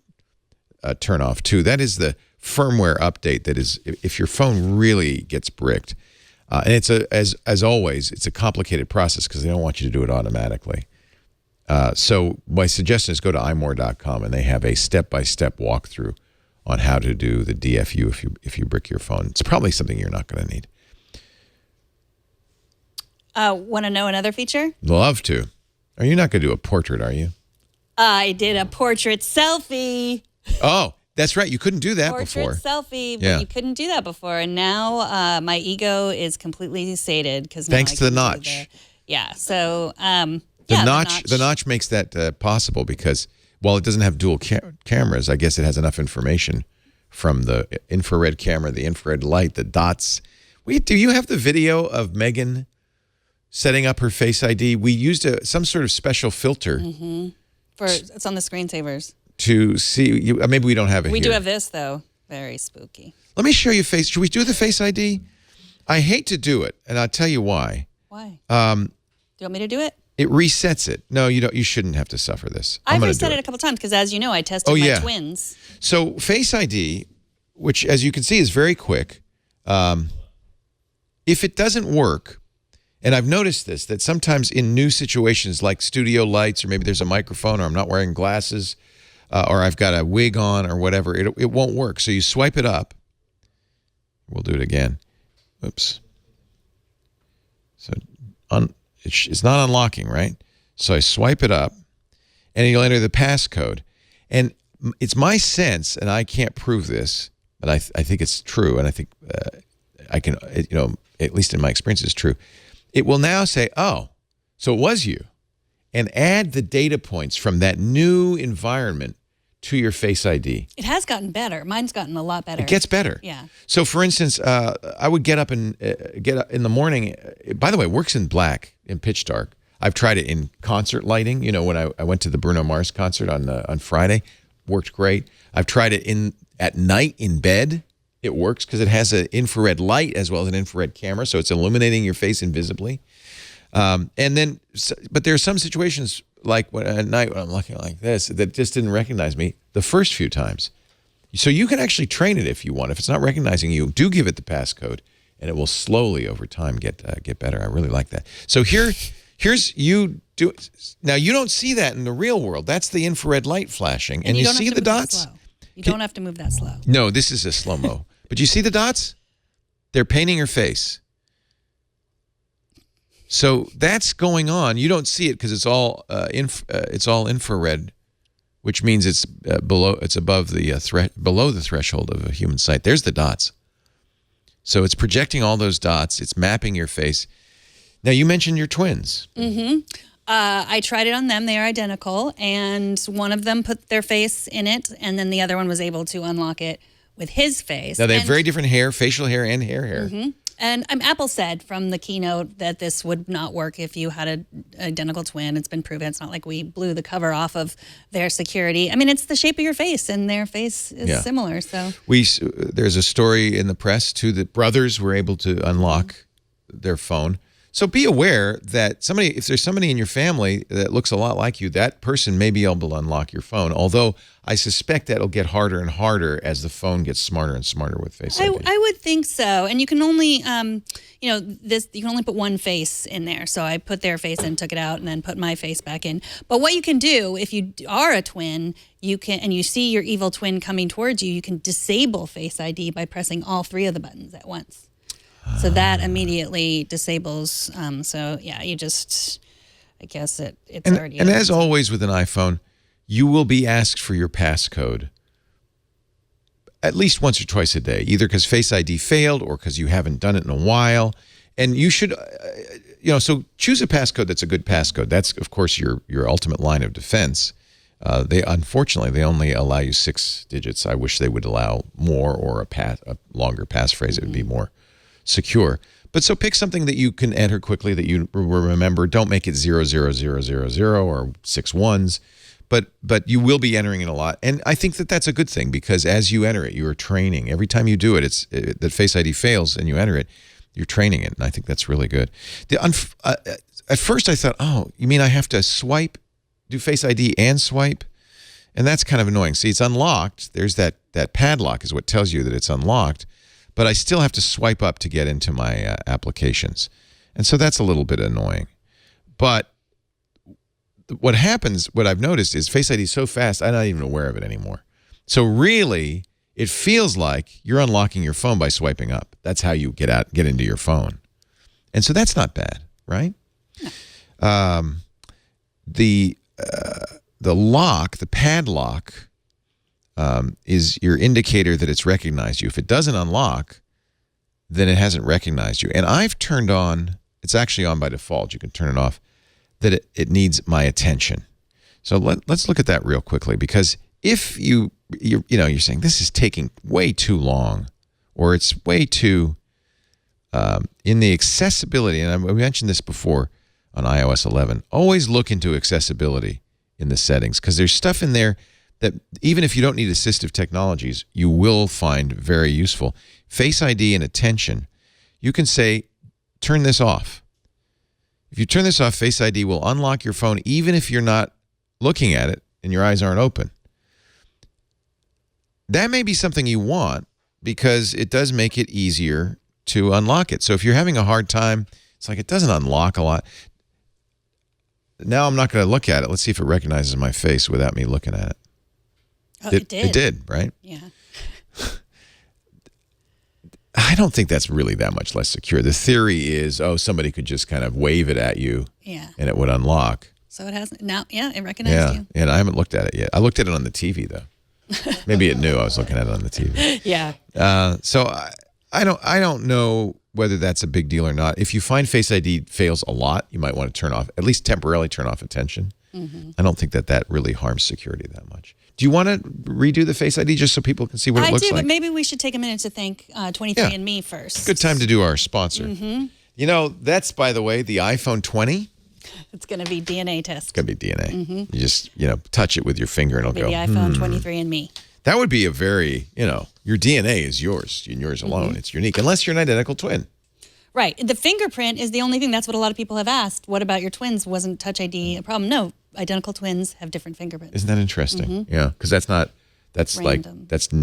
turn off too. That is the firmware update that is, if your phone really gets bricked, and it's as always, it's a complicated process because they don't want you to do it automatically. So my suggestion is go to imore.com and they have a step-by-step walkthrough on how to do the DFU if you brick your phone. It's probably something you're not going to need. Want to know another feature? Love to. Are you not going to do a portrait, are you? I did a portrait selfie. Oh, that's right. You couldn't do that Portrait before. selfie, but Yeah. you couldn't do that before. And now my ego is completely sated because Thanks to the notch. So The notch makes that possible because while it doesn't have dual cameras, I guess it has enough information from the infrared camera, the infrared light, the dots. Do you have the video of Megan setting up her Face ID? We used some sort of special filter it's on the screensavers. to see. Maybe we don't have it We here. do have this though. Very spooky. Let me show you Face. Should we do the Face ID? I hate to do it, and I'll tell you why. Why? Do you want me to do it? It resets it. No, you don't. You shouldn't have to suffer this. I've gonna reset do it a couple times because, as you know, I tested Oh, my yeah. twins. So Face ID, which as you can see is very quick. If it doesn't work, and I've noticed this, that sometimes in new situations like studio lights, or maybe there's a microphone, or I'm not wearing glasses, or I've got a wig on or whatever, it won't work. So you swipe it up. We'll do it again. Oops. So it's not unlocking, right? So I swipe it up, and you'll enter the passcode. And it's my sense, and I can't prove this, but I think it's true, and I think I can, at least in my experience, it's true. It will now say, oh, so it was you, and add the data points from that new environment to your Face ID. It has gotten better. Mine's gotten a lot better. It gets better. Yeah. So, for instance, I would get up in the morning. By the way, it works in black, in pitch dark. I've tried it in concert lighting. When I went to the Bruno Mars concert on Friday, worked great. I've tried it at night in bed. It works because it has an infrared light as well as an infrared camera, so it's illuminating your face invisibly. But there are some situations like at night when I'm looking like this that just didn't recognize me the first few times. So you can actually train it if you want. If it's not recognizing you, do give it the passcode, and it will slowly over time get better. I really like that. So here's you do. Now you don't see that in the real world. That's the infrared light flashing, and you see the dots. You don't have to move that slow. No, this is a slow-mo. But you see the dots? They're painting your face. So that's going on. You don't see it because it's all infrared, which means it's below the threshold of a human sight. There's the dots. So it's projecting all those dots. It's mapping your face. Now you mentioned your twins. Mm-hmm. I tried it on them. They are identical, and one of them put their face in it, and then the other one was able to unlock it with his face. Now they have very different hair, facial hair and hair. Mm-hmm. And Apple said from the keynote that this would not work if you had an identical twin. It's been proven. It's not like we blew the cover off of their security. I mean, it's the shape of your face, and their face is similar. So there's a story in the press too that brothers were able to unlock their phone. So be aware that if there's somebody in your family that looks a lot like you, that person may be able to unlock your phone. Although I suspect that'll get harder and harder as the phone gets smarter and smarter with Face ID. I would think so. And you can only, you can only put one face in there. So I put their face in, took it out, and then put my face back in. But what you can do if you are a twin, and you see your evil twin coming towards you, you can disable Face ID by pressing all three of the buttons at once. So that immediately disables. You just, I guess it's already. And as always with an iPhone, you will be asked for your passcode at least once or twice a day, either because Face ID failed or because you haven't done it in a while. And you should, so choose a passcode that's a good passcode. That's, of course, your ultimate line of defense. Unfortunately, they only allow you 6 digits. I wish they would allow more, or a longer passphrase. It would be more secure. But so pick something that you can enter quickly that you remember. Don't make it 00000 or 6 ones, but you will be entering it a lot. And I think that that's a good thing, because as you enter it, you are training. Every time you do it, that Face ID fails and you enter it, you're training it. And I think that's really good. At first I thought, oh, you mean I have to do Face ID and swipe? And that's kind of annoying. See, it's unlocked. There's that padlock is what tells you that it's unlocked. But I still have to swipe up to get into my applications. And so that's a little bit annoying. But what I've noticed is Face ID is so fast, I'm not even aware of it anymore. So really, it feels like you're unlocking your phone by swiping up. That's how you get into your phone. And so that's not bad, right? No. The padlock, is your indicator that it's recognized you. If it doesn't unlock, then it hasn't recognized you. And I've turned on, it's actually on by default, you can turn it off, that it needs my attention. So let's look at that real quickly, because if you're saying this is taking way too long, or it's way too in the accessibility, and I mentioned this before on iOS 11, always look into accessibility in the settings, because there's stuff in there that even if you don't need assistive technologies, you will find very useful. Face ID and attention, you can say, turn this off. If you turn this off, Face ID will unlock your phone even if you're not looking at it and your eyes aren't open. That may be something you want, because it does make it easier to unlock it. So if you're having a hard time, it's like it doesn't unlock a lot. Now I'm not going to look at it. Let's see if it recognizes my face without me looking at it. Oh, it did. It did, right? Yeah. I don't think that's really that much less secure. The theory is, somebody could just kind of wave it at you and it would unlock. So it hasn't now. Yeah, it recognized you. And I haven't looked at it yet. I looked at it on the TV though. Maybe it knew I was looking at it on the TV. Yeah. So I don't know whether that's a big deal or not. If you find Face ID fails a lot, you might want to at least temporarily turn off attention. I don't think that really harms security that much. Do you want to redo the Face ID just so people can see what it looks like? I do, but maybe we should take a minute to thank 23andMe first. Good time to do our sponsor. You know, that's, by the way, the iPhone 20. It's going to be DNA test. It's going to be DNA. You just, touch it with your finger and it'll go. The iPhone 23andMe. That would be a very, your DNA is yours and yours alone. It's unique, unless you're an identical twin. Right. The fingerprint is the only thing. That's what a lot of people have asked. What about your twins? Wasn't Touch ID a problem? No. Identical twins have different fingerprints. Isn't that interesting? Yeah, because that's random. That's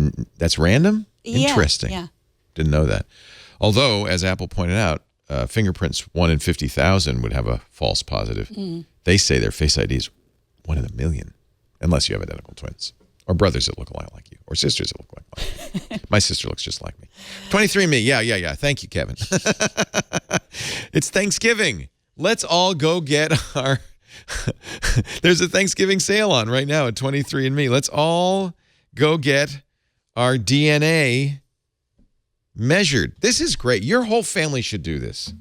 random? Yeah, Interesting. yeah. Didn't know that. Although, as Apple pointed out, fingerprints 1 in 50,000 would have a false positive. They say their Face ID is 1 in a million, unless you have identical twins. Or brothers that look a lot like you. Or sisters that look like you. My sister looks just like me. 23andMe. Yeah. Thank you, Kevin. It's Thanksgiving. Let's all go get our... There's a Thanksgiving sale on right now at 23andMe. Let's all go get our DNA measured. This is great. Your whole family should do this.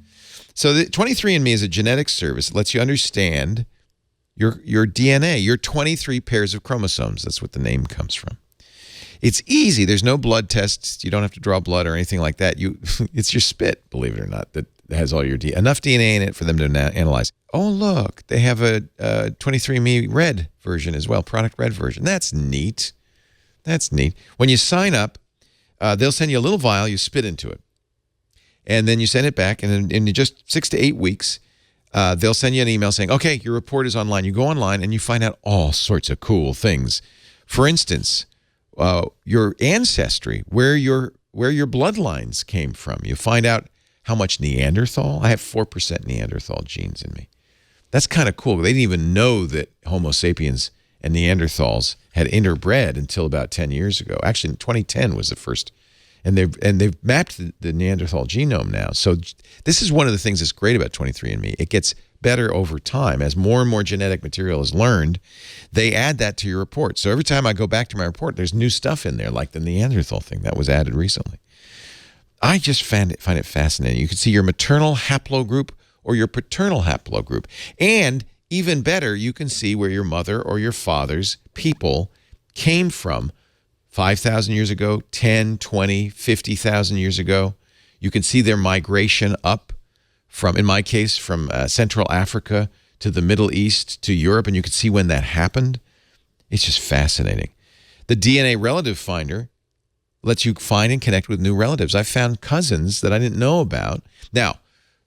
So the 23andMe is a genetic service that lets you understand your DNA, your 23 pairs of chromosomes. That's what the name comes from. It's easy. There's no blood tests. You don't have to draw blood or anything like that. It's your spit, believe it or not, that has all your enough DNA in it for them to analyze. Oh, look, they have a 23andMe Red version as well, product Red version. That's neat. That's neat. When you sign up, they'll send you a little vial. You spit into it. And then you send it back. And in just 6 to 8 weeks, they'll send you an email saying, okay, your report is online. You go online and you find out all sorts of cool things. For instance, your ancestry, where your bloodlines came from. You find out how much Neanderthal. I have 4% Neanderthal genes in me. That's kind of cool. They didn't even know that Homo sapiens and Neanderthals had interbred until about 10 years ago. Actually, 2010 was the first. And they've mapped the Neanderthal genome now. So this is one of the things that's great about 23andMe. It gets better over time. As more and more genetic material is learned, they add that to your report. So every time I go back to my report, there's new stuff in there, like the Neanderthal thing that was added recently. I just find it fascinating. You can see your maternal haplogroup or your paternal haplogroup. And even better, you can see where your mother or your father's people came from 5,000 years ago, 10, 20, 50,000 years ago. You can see their migration up from, in my case, from Central Africa to the Middle East to Europe, and you can see when that happened. It's just fascinating. The DNA Relative Finder lets you find and connect with new relatives. I found cousins that I didn't know about. Now,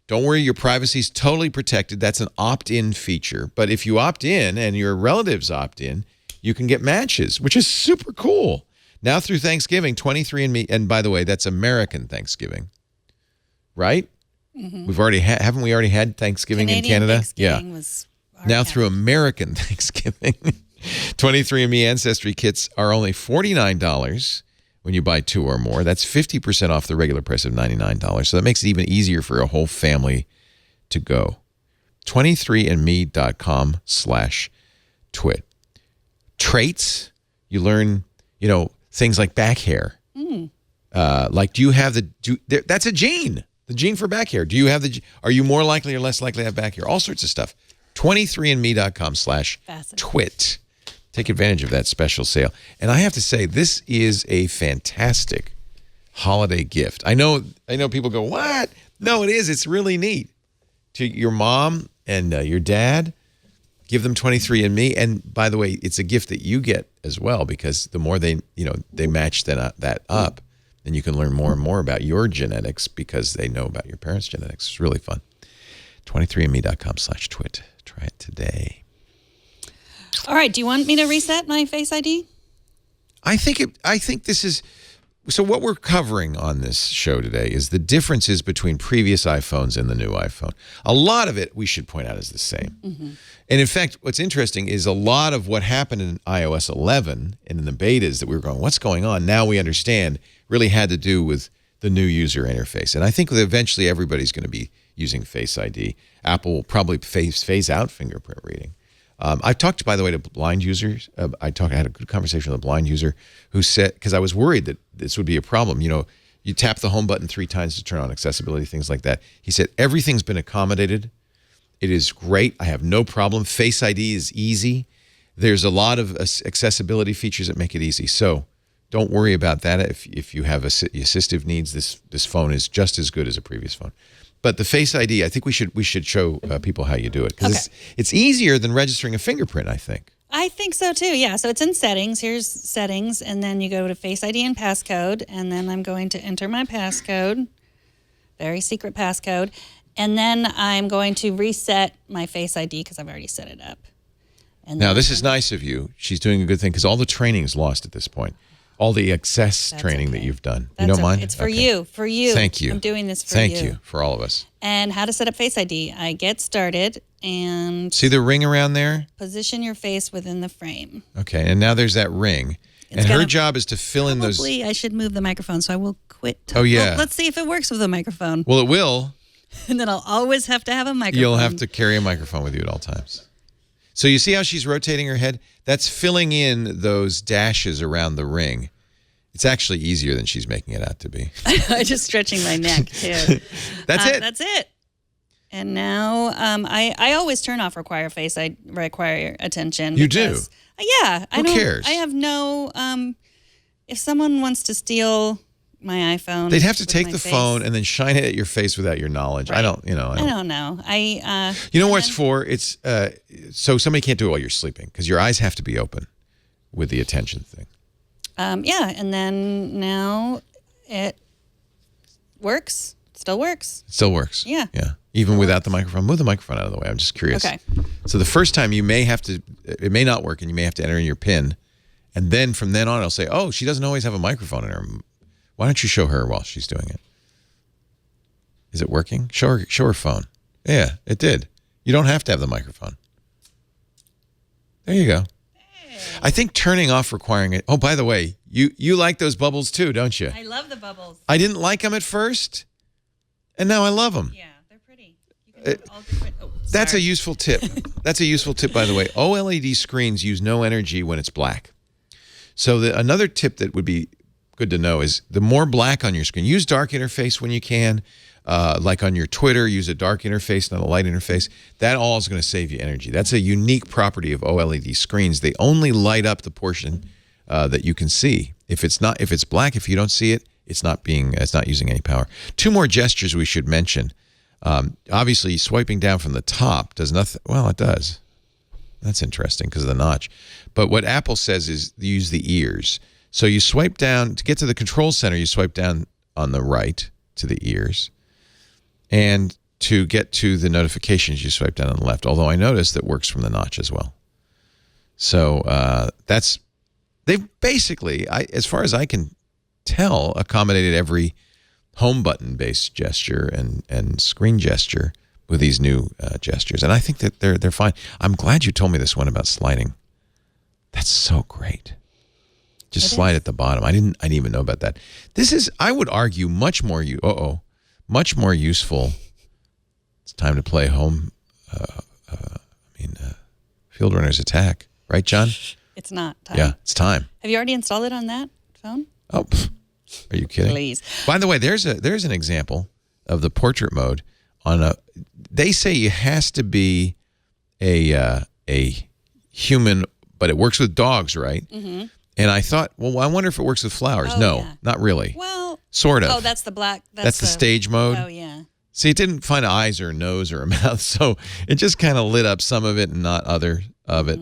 don't worry, your privacy is totally protected. That's an opt-in feature. But if you opt in and your relatives opt in, you can get matches, which is super cool. Now through Thanksgiving, 23andMe, and by the way, that's American Thanksgiving, right? We've already haven't we already had Thanksgiving in Canada? Thanksgiving was now through American Thanksgiving, 23andMe Ancestry kits are only $49 when you buy 2 or more. That's 50% off the regular price of $99. So that makes it even easier for a whole family to go. 23andme.com/twit. Traits, you learn, things like back hair. Like, do you have that's a gene, the gene for back hair. Do you have are you more likely or less likely to have back hair? All sorts of stuff. 23andme.com/twit. Take advantage of that special sale. And I have to say, this is a fantastic holiday gift. I know people go, what? No, it is. It's really neat. To your mom and your dad, give them 23andMe. And by the way, it's a gift that you get as well, because the more they match that up, then you can learn more and more about your genetics because they know about your parents' genetics. It's really fun. 23andme.com/twit. Try it today. All right. Do you want me to reset my Face ID? I think this is So what we're covering on this show today is the differences between previous iPhones and the new iPhone. A lot of it, we should point out, is the same. And in fact, what's interesting is a lot of what happened in iOS 11 and in the betas that we were going, what's going on? Now we understand really had to do with the new user interface. And I think that eventually everybody's going to be using Face ID. Apple will probably phase out fingerprint reading. I've talked, by the way, to blind users. I had a good conversation with a blind user who said, because I was worried that this would be a problem. You know, you tap the home button 3 times to turn on accessibility, things like that. He said, everything's been accommodated. It is great. I have no problem. Face ID is easy. There's a lot of accessibility features that make it easy. So don't worry about that. If you have assistive needs, this phone is just as good as a previous phone. But the Face ID, I think we should show people how you do it, because it's easier than registering a fingerprint, I think. I think so too. Yeah. So it's in settings. Here's settings, and then you go to Face ID and passcode, and then I'm going to enter my passcode, very secret passcode, and then I'm going to reset my Face ID because I've already set it up. And now this is nice of you. She's doing a good thing because all the training is lost at this point. All the access training that you've done. You don't mind? It's for you. For you. Thank you. I'm doing this for you. Thank you for all of us. And how to set up Face ID. I get started and see the ring around there? Position your face within the frame. Okay, and now there's that ring. And her job is to fill in those. Probably I should move the microphone, so I will quit. Oh, yeah. Well, let's see if it works with a microphone. Well, it will. And then I'll always have to have a microphone. You'll have to carry a microphone with you at all times. So you see how she's rotating her head? That's filling in those dashes around the ring. It's actually easier than she's making it out to be. I'm just stretching my neck, too. That's it. That's it. And now I always turn off require attention. You do? Yeah. Who cares? I have no, if someone wants to steal my iPhone. They'd have to with take my the face, phone and then shine it at your face without your knowledge. Right. I don't know. You know what it's for? It's so somebody can't do it while you're sleeping because your eyes have to be open with the attention thing. Yeah, and then now it works. Still works. It still works. Yeah. Yeah. Even without the microphone. Move the microphone out of the way. I'm just curious. Okay. So the first time you may have to, it may not work, and you may have to enter in your PIN. And then from then on, it'll say, oh, she doesn't always have a microphone in her. Why don't you show her while she's doing it? Is it working? Show her phone. Yeah, it did. You don't have to have the microphone. There you go. I think turning off requiring it. Oh, by the way, you like those bubbles too, don't you? I love the bubbles. I didn't like them at first, and now I love them. Yeah, they're pretty. You can do all different. Oh, That's a useful tip. That's a useful tip, by the way. OLED screens use no energy when it's black. So another tip that would be good to know is the more black on your screen, use dark interface when you can. Like on your Twitter, use a dark interface, not a light interface. That all is going to save you energy. That's a unique property of OLED screens. They only light up the portion that you can see. If it's black, if you don't see it, it's not using any power. 2 more gestures we should mention. Obviously, swiping down from the top does nothing. Well, it does. That's interesting because of the notch. But what Apple says is use the ears. So you swipe down to get to the control center. You swipe down on the right to the ears. And to get to the notifications, you swipe down on the left. Although I noticed that works from the notch as well. So they've basically, as far as I can tell, accommodated every home button based gesture and screen gesture with these new gestures. And I think that they're fine. I'm glad you told me this one about sliding. That's so great. Just slide at the bottom. I didn't even know about that. This is, I would argue, much more much more useful. It's time to play Field Runner's Attack. Right, John? It's not time. Yeah, it's time. Have you already installed it on that phone? Oh, are you kidding? Please. By the way, there's an example of the portrait mode on a. They say it has to be a human, but it works with dogs, right? Mm-hmm. And I thought, well, I wonder if it works with flowers. Oh, no, yeah. Not really. Well, sort of. Oh, that's the black. That's the stage mode. Oh, yeah. See, it didn't find eyes or a nose or a mouth, so it just kind of lit up some of it and not other of it.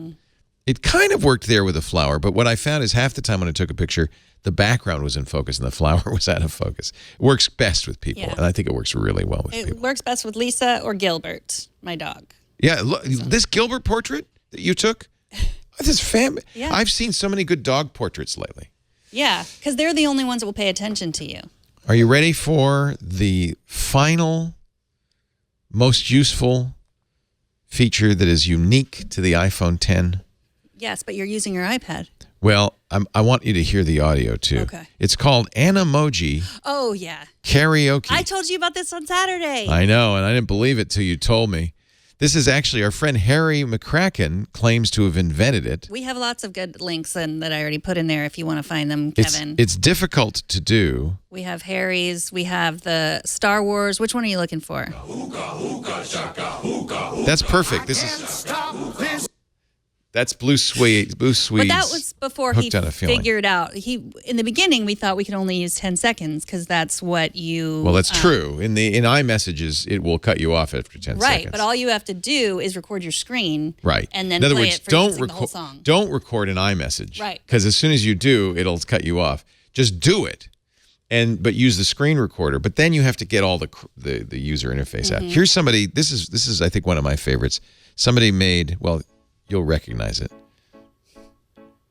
It kind of worked there with the flower, but what I found is half the time when I took a picture, the background was in focus and the flower was out of focus. It works best with people, and I think it works really well with people. It works best with Lisa or Gilbert, my dog. Yeah, look, this Gilbert portrait that you took, this Yeah. I've seen so many good dog portraits lately. Yeah, because they're the only ones that will pay attention to you. Are you ready for the final, most useful feature that is unique to the iPhone 10? Yes, but you're using your iPad. Well, I want you to hear the audio, too. Okay. It's called Animoji Oh, yeah. Karaoke. I told you about this on Saturday. I know, and I didn't believe it till you told me. This is actually our friend Harry McCracken claims to have invented it. We have lots of good links that I already put in there if you want to find them, Kevin. It's difficult to do. We have Harry's. We have the Star Wars. Which one are you looking for? That's perfect. That's Blue Suede. Blue Suede. But that was before he Hooked on a Feeling. figured out. In the beginning, we thought we could only use 10 seconds because that's what you. Well, that's true. In iMessages, it will cut you off after 10 seconds. Right, but all you have to do is record your screen. Right. And then in other play words, it for using the whole song. Don't record an iMessage. Right. Because as soon as you do, it'll cut you off. Just do it, but use the screen recorder. But then you have to get all the user interface out. Here's somebody. This is I think one of my favorites. Somebody made. Well, you'll recognize it.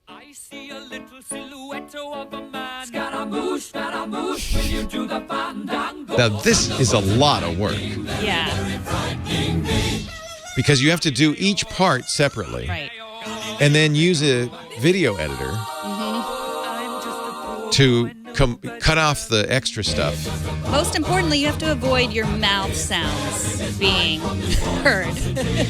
I see a little silhouette of a man. Scaramouche, Scaramouche, will you do the fandango? Now this is a lot of work Yeah. because you have to do each part separately, Right. and then use a video editor to cut off the extra stuff. Most importantly, you have to avoid your mouth sounds being heard.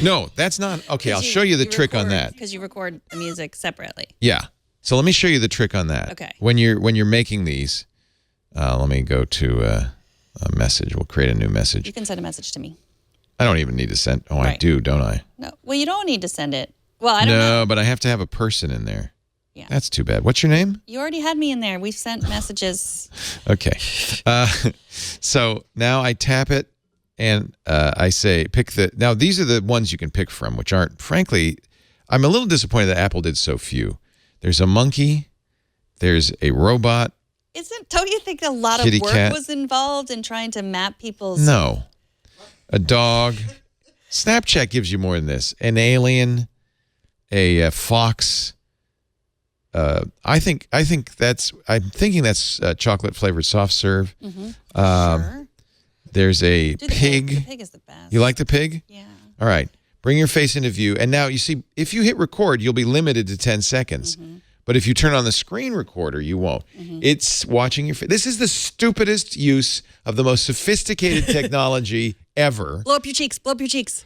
No, that's not okay. I'll show you the trick on that. Because you record the music separately. Yeah. So let me show you the trick on that. Okay. When you're making these, let me go to a message. We'll create a new You message. can send a message to me. I don't even need to send. Oh, I Right. do, don't I? No. Well, you don't need to send it. Well, I don't No, know. but I have to have a person in there. Yeah. That's too bad. What's your name? You already had me in there. We've sent messages. Okay. So now I tap it and I say pick the. Now these are the ones you can pick from, which aren't. Frankly, I'm a little disappointed that Apple did so few. There's a monkey. There's a robot. Don't you think a lot of Kitty work cat. was involved in trying to map people's. No. A dog. Snapchat gives you more than this. An alien. A fox. I'm thinking that's chocolate flavored soft serve. Sure. There's a Do the pig. The pig is the best. You like the pig? Yeah. All right. Bring your face into view. And now you see, if you hit record, you'll be limited to 10 seconds. But if you turn on the screen recorder, you won't. It's watching your face. This is the stupidest use of the most sophisticated technology ever. Blow up your cheeks. Blow up your cheeks.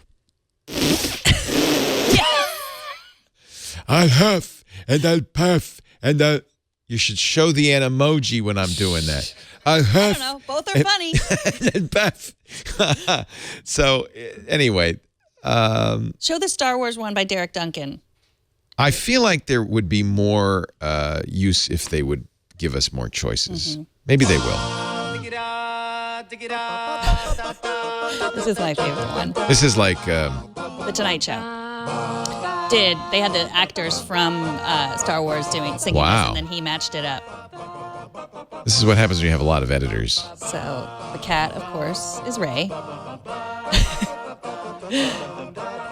I'll huff and I'll puff and I'll... You should show the Animoji when I'm doing that. I'll I huff don't know. Both are funny. and puff. So anyway, Show the Star Wars one by Derek Duncan. I feel like there would be more use if they would give us more choices. Maybe they will. This is my favorite one. This is like, The Tonight Show. They had the actors from Star Wars singing this, Wow. and then he matched it up. this is what happens when you have a lot of editors. So the cat, of course, is Ray.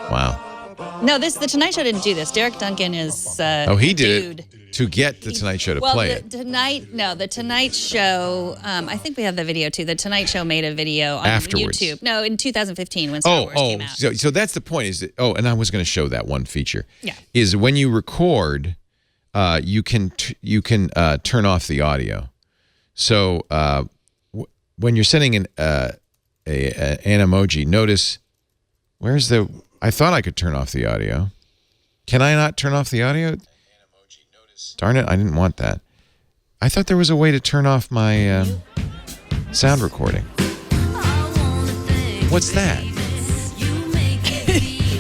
Wow. No, the Tonight Show didn't do this. Derek Duncan is Oh, he did dude. it to get the Tonight Show to Well, play the it. The Tonight Show. I think we have the video too. The Tonight Show made a video on Afterwards. YouTube. No, in 2015 when Star Wars came out. So that's the point. Is that, and I was going to show that one feature. Yeah. Is when you record, you can turn off the audio. So when you're sending an emoji, notice where's the. I thought I could turn off the audio. Can I not turn off the audio? Darn it! I didn't want that. I thought there was a way to turn off my sound recording. What's that?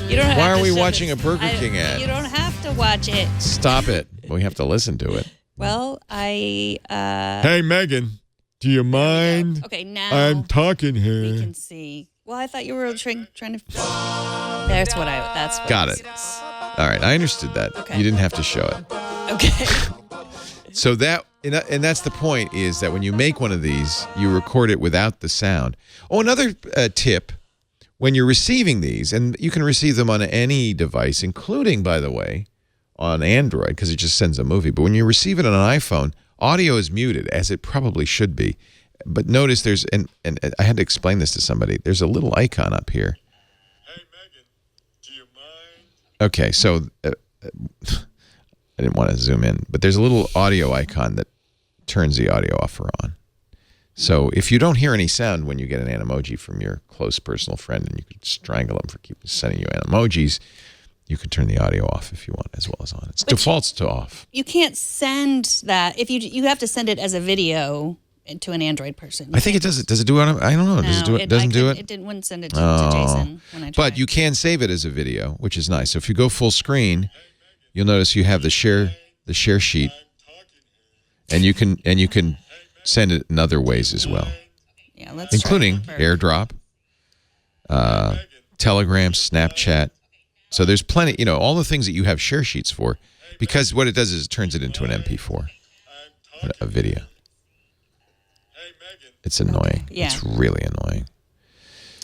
You don't have Why to are we show watching this. a Burger King ad? You don't have to watch it. Stop it. We have to listen to it. Well, I. Hey, Megan, do you mind? Okay, now talking we here. can see. Well, I thought you were trying to. That's what I. That's what Got this it. is. All right, I understood that. Okay. You didn't have to show it. Okay. So and that's the point, is that when you make one of these, you record it without the sound. Oh, another tip, when you're receiving these, and you can receive them on any device, including, by the way, on Android, because it just sends a movie. But when you receive it on an iPhone, audio is muted, as it probably should be. But notice there's, and I had to explain this to somebody, there's a little icon up here. Hey, Megan, do you mind? Okay, so I didn't want to zoom in, but there's a little audio icon that turns the audio off or on. So if you don't hear any sound when you get an Animoji from your close personal friend and you could strangle them for keeping sending you Animojis, you can turn the audio off if you want as well as on. It defaults to off. You can't send that if you have to send it as a video to an Android person. I think it does. Does it do it? I don't know. Does it do it? Doesn't do it? It wouldn't send it to Jason when I tried. But you can save it as a video, which is nice. So if you go full screen, you'll notice you have the share sheet, and you can send it in other ways as well, Yeah, let's including try AirDrop, Telegram, Snapchat. So there's plenty, all the things that you have share sheets for, because what it does is it turns it into an MP4, a video. It's annoying. Yeah. It's really annoying.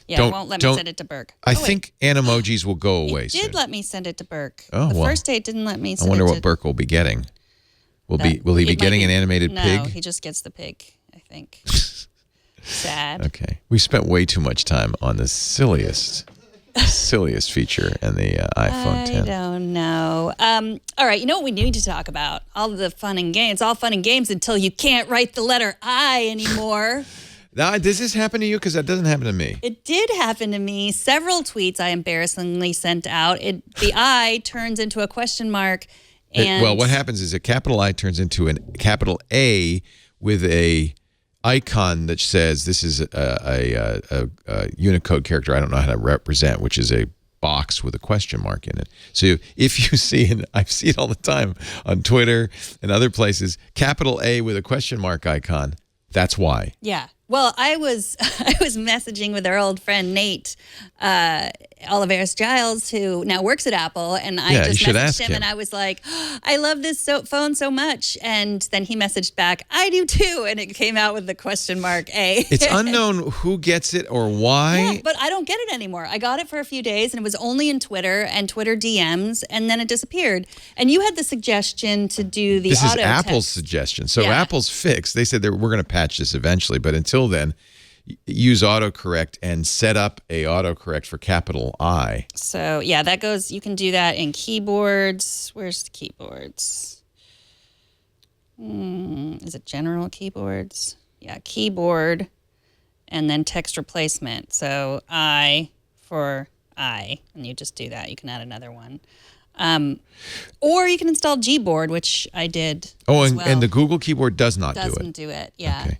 Yeah, it won't let me send it to Burke. I think Animojis will go away It soon. did let me send it to Burke. Oh, the well. first day it didn't let me I send it wonder to what Burke will be getting. Will he it be might getting an animated pig? No, he just gets the pig, I think. Sad. Okay. We spent way too much time on the silliest feature in the iPhone 10. I don't know. All right, you know what we need to talk about? All the fun and games. All fun and games until you can't write the letter I anymore. Now, does this happen to you? Because that doesn't happen to me. It did happen to me. Several tweets I embarrassingly sent out. The I turns into a question mark. And Well, what happens is a capital I turns into a capital A with a icon that says this is a Unicode character I don't know how to represent, which is a box with a question mark in it. So if you see, and I see it all the time on Twitter and other places, capital A with a question mark icon, that's why. Yeah. Well, I was messaging with our old friend Nate Oliveris Giles, who now works at Apple, and I just messaged him and I was like, oh, I love this phone so much. And then he messaged back, I do too. And it came out with the question mark A. It's unknown who gets it or why. Yeah, but I don't get it anymore. I got it for a few days, and it was only in Twitter and Twitter DMs, and then it disappeared. And you had the suggestion to do the This auto is Apple's text. suggestion. So Yeah. Apple's fixed. They said that we're going to patch this eventually, but until then, use autocorrect and set up a autocorrect for capital I. So yeah, that goes. You can do that in keyboards. Where's the keyboards? Is it general keyboards? Yeah, keyboard, and then text replacement. So I for I, and you just do that. You can add another one. Or you can install Gboard, which I did. Oh, as and, well. and the Google keyboard does not do it. Doesn't do it. Yeah. Okay.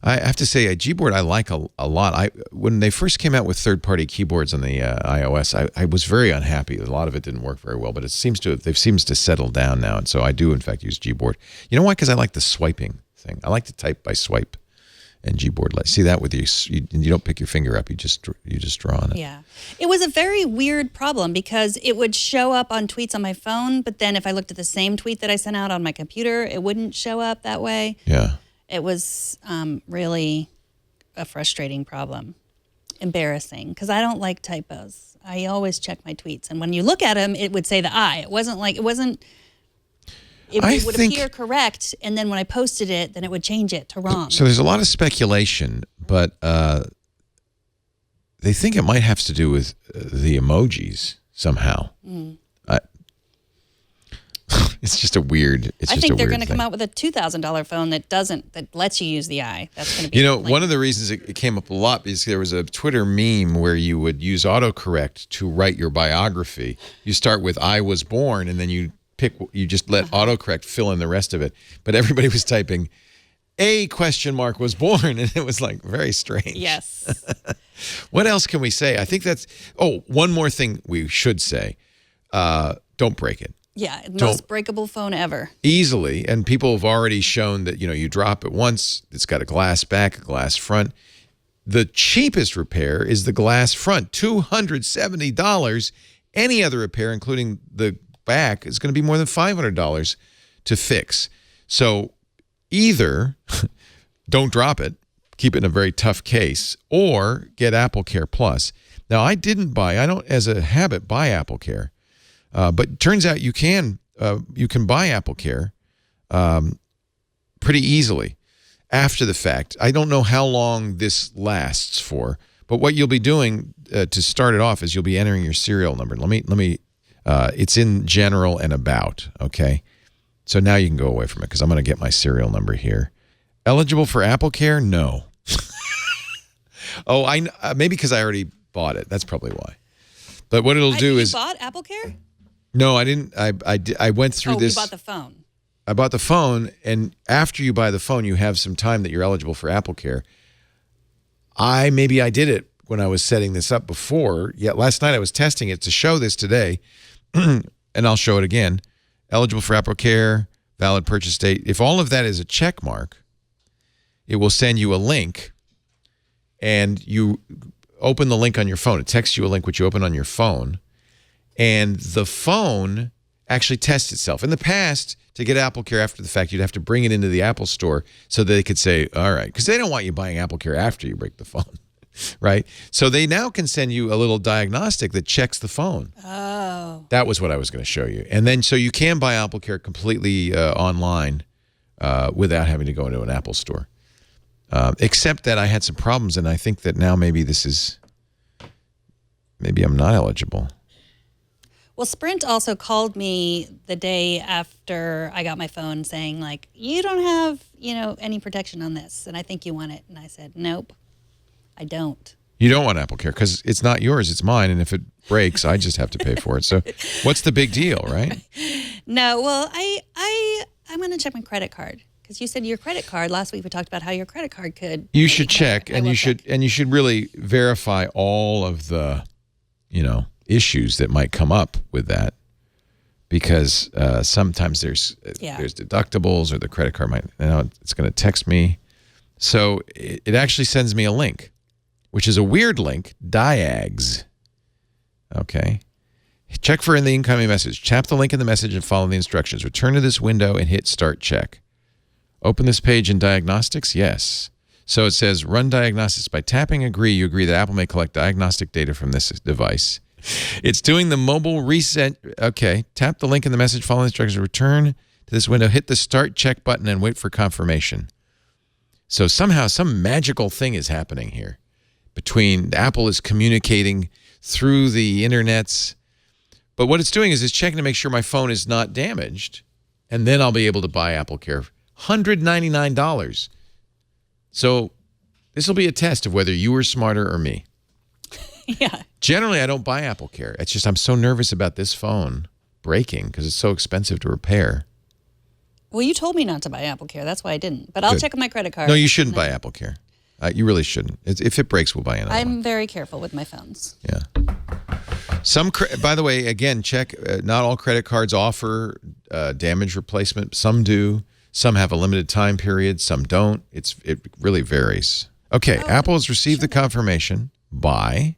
I have to say, Gboard I like a lot. When they first came out with third-party keyboards on the iOS, I was very unhappy. A lot of it didn't work very well, but it seems to settle down now, and so I do in fact use Gboard. You know why? Because I like the swiping thing. I like to type by swipe, and Gboard. See that with you don't pick your finger up. You just draw on it. Yeah. It was a very weird problem because it would show up on tweets on my phone, but then if I looked at the same tweet that I sent out on my computer, it wouldn't show up that way. Yeah. It was really a frustrating problem. Embarrassing, because I don't like typos. I always check my tweets, and when you look at them, it would say the I. It would appear correct, and then when I posted it, then it would change it to wrong. So there's a lot of speculation, but they think it might have to do with the emojis somehow. It's just a weird. I think they're going to come out with a $2,000 phone that lets you use the I. That's going to be. One of the reasons it came up a lot is there was a Twitter meme where you would use autocorrect to write your biography. You start with "I was born" and then you just let autocorrect fill in the rest of it. But everybody was typing "A question mark was born," and it was like very strange. Yes. What else can we say? I think that's. Oh, one more thing we should say. Don't break it. Yeah, most breakable phone ever. Easily, and people have already shown that, you drop it once, it's got a glass back, a glass front. The cheapest repair is the glass front, $270. Any other repair, including the back, is going to be more than $500 to fix. So either don't drop it, keep it in a very tough case, or get AppleCare Plus. Now, I don't, as a habit, buy AppleCare. But it turns out you can buy AppleCare pretty easily after the fact. I don't know how long this lasts for, but what you'll be doing to start it off is you'll be entering your serial number. Let me. It's in general and about. Okay, so now you can go away from it because I'm going to get my serial number here. Eligible for AppleCare? No. Oh, maybe because I already bought it. That's probably why. But what it'll do is you bought AppleCare? no, I didn't. I went through this. You bought the phone. I bought the phone, and after you buy the phone, you have some time that you're eligible for AppleCare. Maybe I did it when I was setting this up before. Yet last night I was testing it to show this today, and I'll show it again. Eligible for AppleCare, valid purchase date. If all of that is a check mark, it will send you a link, and you open the link on your phone. It texts you a link which you open on your phone, and the phone actually tests itself. In the past, to get AppleCare after the fact, you'd have to bring it into the Apple Store so they could say, all right, because they don't want you buying AppleCare after you break the phone, right? So they now can send you a little diagnostic that checks the phone. Oh. That was what I was going to show you. And then so you can buy AppleCare completely online without having to go into an Apple Store. Except that I had some problems, and I think that now maybe I'm not eligible. Well, Sprint also called me the day after I got my phone saying, like, you don't have, any protection on this, and I think you want it. And I said, nope, I don't. You don't want AppleCare because it's not yours, it's mine, and if it breaks, I just have to pay for it. So what's the big deal, right? No, well, I'm going to check my credit card. Because you said your credit card last week. We talked about how your credit card could. You should check, and you should really verify all of the, issues that might come up with that, because sometimes there's deductibles, or the credit card might. It's going to text me, so it actually sends me a link, which is a weird link. Diags. Okay. Check for in the incoming message. Tap the link in the message and follow the instructions. Return to this window and hit Start Check. Open this page in Diagnostics? Yes. So it says, run diagnostics. By tapping Agree, you agree that Apple may collect diagnostic data from this device. It's doing the mobile reset. Okay. Tap the link in the message, follow the instructions, return to this window, hit the Start Check button, and wait for confirmation. So somehow some magical thing is happening here. Apple is communicating through the internets. But what it's doing is it's checking to make sure my phone is not damaged, and then I'll be able to buy AppleCare. $199. So this will be a test of whether you were smarter or me. Yeah. Generally, I don't buy AppleCare. It's just I'm so nervous about this phone breaking because it's so expensive to repair. Well, you told me not to buy AppleCare. That's why I didn't. But I'll check my credit card. No, you shouldn't buy AppleCare. You really shouldn't. If it breaks, we'll buy another one. I'm very careful with my phones. Yeah. By the way, again, check. Not all credit cards offer damage replacement. Some do. Some have a limited time period. Some don't. It really varies. Okay, Apple has received the confirmation. Buy.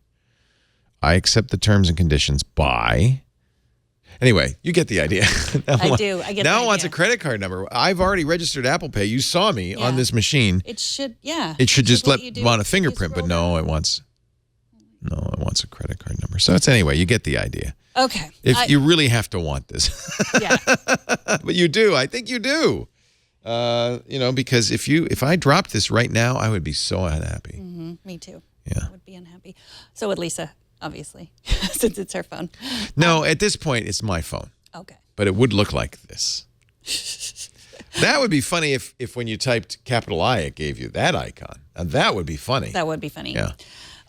I accept the terms and conditions. Buy. Anyway, you get the idea. I do. I get now the it wants a idea. credit card number. I've already registered Apple Pay. You saw me on this machine. It should, yeah. It should just let you do want a fingerprint, but no, it wants a credit card number. So it's anyway, you get the idea. Okay. If you really have to want this. Yeah. But you do. I think you do. Because if I dropped this right now, I would be so unhappy. Mm-hmm. Me too. Yeah. I would be unhappy. So would Lisa, obviously, since it's her phone. No, at this point, it's my phone. Okay. But it would look like this. That would be funny if when you typed capital I, it gave you that icon. Now, that would be funny. That would be funny. Yeah.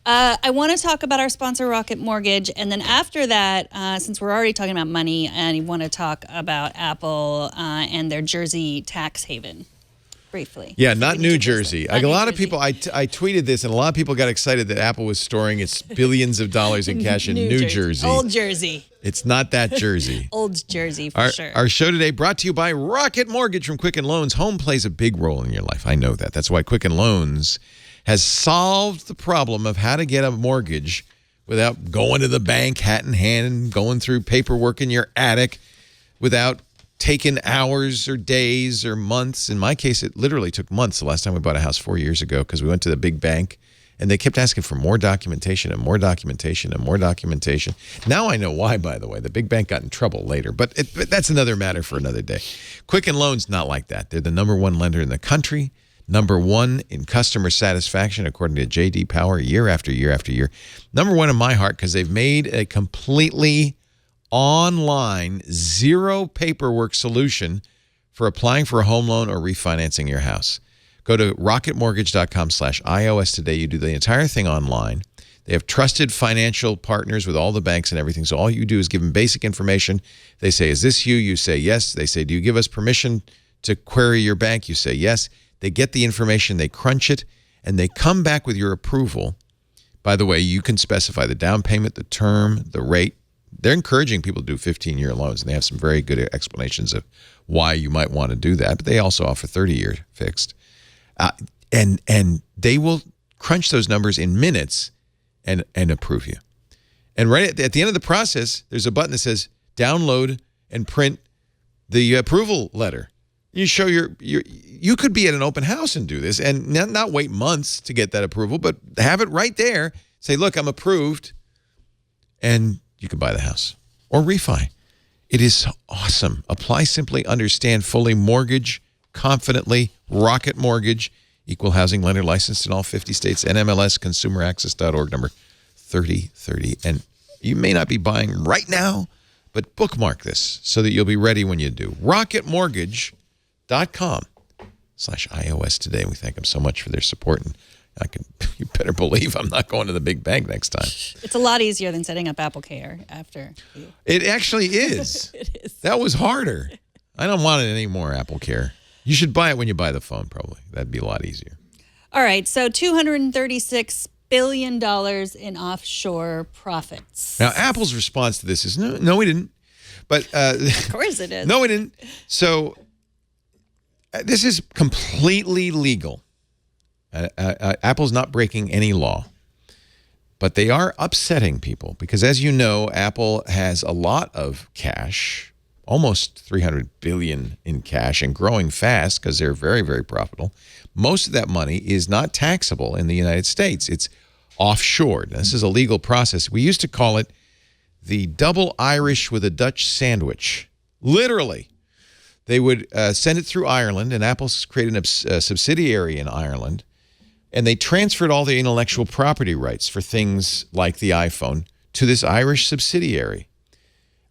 I want to talk about our sponsor, Rocket Mortgage. And then after that, since we're already talking about money, I want to talk about Apple and their Jersey tax haven briefly. Yeah, not New Jersey. Not A lot New of people, I tweeted this, and a lot of people got excited that Apple was storing its billions of dollars in cash in New Jersey. Old Jersey. It's not that Jersey. Old Jersey, for sure. Our show today brought to you by Rocket Mortgage from Quicken Loans. Home plays a big role in your life. I know that. That's why Quicken Loans has solved the problem of how to get a mortgage without going to the bank hat in hand and going through paperwork in your attic, without taking hours or days or months. In my case, it literally took months the last time we bought a house 4 years ago because we went to the big bank And they kept asking for more documentation and more documentation and more documentation. Now I know why, by the way. The big bank got in trouble later, but that's another matter for another day. Quicken Loans, not like that. They're the #1 lender in the country, #1 in customer satisfaction, according to J.D. Power, year after year after year. #1 in my heart because they've made a completely online, zero paperwork solution for applying for a home loan or refinancing your house. Go to rocketmortgage.com/iOS today. You do the entire thing online. They have trusted financial partners with all the banks and everything. So all you do is give them basic information. They say, is this you? You say yes. They say, do you give us permission to query your bank? You say yes. They get the information, they crunch it, and they come back with your approval. By the way, you can specify the down payment, the term, the rate. They're encouraging people to do 15-year loans, and they have some very good explanations of why you might want to do that. But they also offer 30-year fixed. And they will crunch those numbers in minutes and approve you. And right at the end of the process, there's a button that says download and print the approval letter. You show you could be at an open house and do this and not wait months to get that approval, but have it right there. Say, look, I'm approved, and you can buy the house or refi. It is awesome. Apply simply, understand fully, mortgage confidently. Rocket Mortgage, equal housing lender, licensed in all 50 states, NMLS, consumeraccess.org, number 3030. And you may not be buying right now, but bookmark this so that you'll be ready when you do. rocketmortgage.com/iOS today. We thank them so much for their support. And you better believe I'm not going to the big bank next time. It's a lot easier than setting up Apple Care after. It actually is. It is. That was harder. I don't want it anymore, Apple Care. You should buy it when you buy the phone, probably. That'd be a lot easier. All right, so $236 billion in offshore profits. Now, Apple's response to this is, no, we didn't. But Of course it is. no, we didn't. So this is completely legal. Apple's not breaking any law. But they are upsetting people because, as you know, Apple has a lot of cash. Almost $300 billion in cash and growing fast because they're very, very profitable. Most of that money is not taxable in the United States. It's offshored. This is a legal process. We used to call it the double Irish with a Dutch sandwich. Literally. They would send it through Ireland, and Apple's created a subsidiary in Ireland, and they transferred all the intellectual property rights for things like the iPhone to this Irish subsidiary.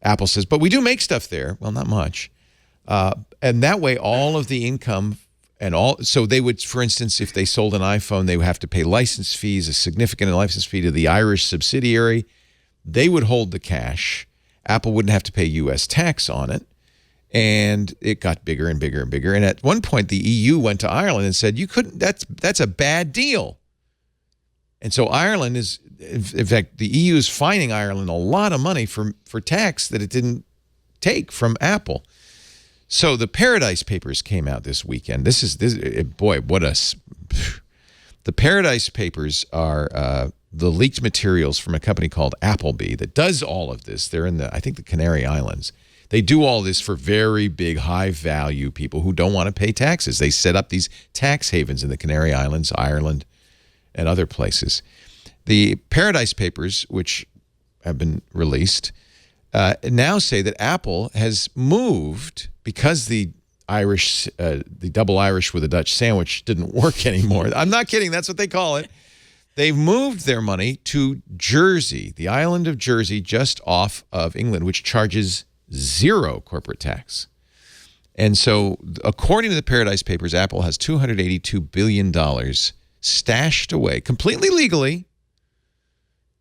Apple says, but we do make stuff there. Well, not much. And that way, all of the income and so they would, for instance, if they sold an iPhone, they would have to pay license fees, a significant license fee to the Irish subsidiary. They would hold the cash. Apple wouldn't have to pay U.S. tax on it. And it got bigger and bigger and bigger. And at one point, the EU went to Ireland and said, you couldn't, that's a bad deal. And so Ireland is, in fact, the EU is fining Ireland a lot of money for tax that it didn't take from Apple. So the Paradise Papers came out this weekend. Boy, the Paradise Papers are the leaked materials from a company called Appleby that does all of this. They're in I think the Canary Islands. They do all this for very big, high-value people who don't want to pay taxes. They set up these tax havens in the Canary Islands, Ireland, and other places. The Paradise Papers, which have been released, now say that Apple has moved, because the double Irish with a Dutch sandwich didn't work anymore. I'm not kidding. That's what they call it. They've moved their money to Jersey, the island of Jersey, just off of England, which charges 0 corporate tax. And so, according to the Paradise Papers, Apple has $282 billion stashed away, completely legally,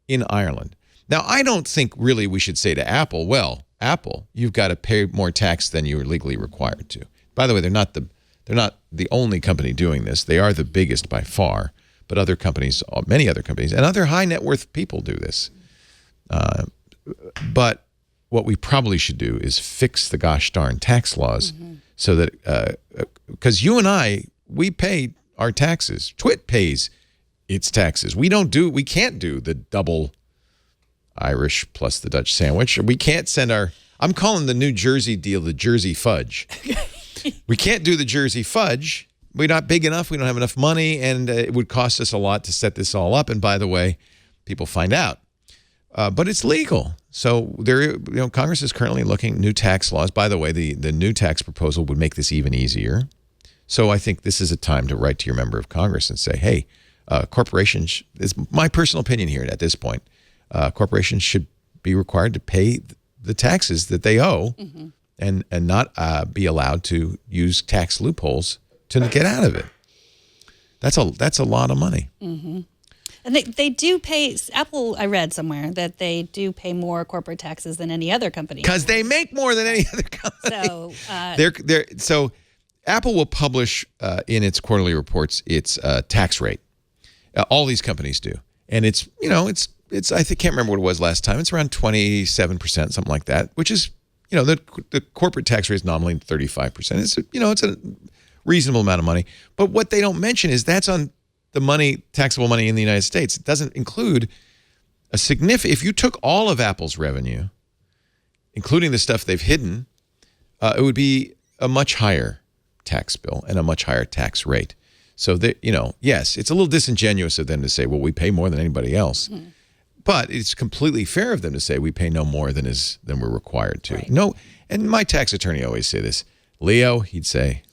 in Ireland. Now, I don't think really we should say to Apple, well, Apple, you've got to pay more tax than you're legally required to. By the way, they're not the only company doing this. They are the biggest by far, but other companies, many other companies, and other high net worth people do this. But what we probably should do is fix the gosh darn tax laws so that, because you and I, we pay our taxes. Twit pays its taxes. We can't do the double Irish plus the Dutch sandwich. We can't send I'm calling the New Jersey deal the Jersey fudge. We can't do the Jersey fudge we're not big enough. We don't have enough money, and it would cost us a lot to set this all up. And by the way, people find out. But it's legal. So Congress is currently looking at new tax laws. By the way, the new tax proposal would make this even easier. So I think this is a time to write to your member of Congress and say, hey, corporations, is my personal opinion here at this point, corporations should be required to pay the taxes that they owe and not be allowed to use tax loopholes to get out of it. That's a lot of money. Mm-hmm. And they do pay, Apple, I read somewhere, that they do pay more corporate taxes than any other company. Because they make more than any other company. So, so Apple will publish in its quarterly reports its tax rate. All these companies do. And it's I can't remember what it was last time. It's around 27%, something like that, which is, the corporate tax rate is nominally 35%. It's a reasonable amount of money. But what they don't mention is that's on the money, taxable money in the United States. It doesn't include a significant, if you took all of Apple's revenue, including the stuff they've hidden, it would be a much higher tax bill and a much higher tax rate. So yes, it's a little disingenuous of them to say, well, we pay more than anybody else. Mm-hmm. But it's completely fair of them to say we pay no more than we're required to. Right. No, and my tax attorney always say this. Leo, he'd say,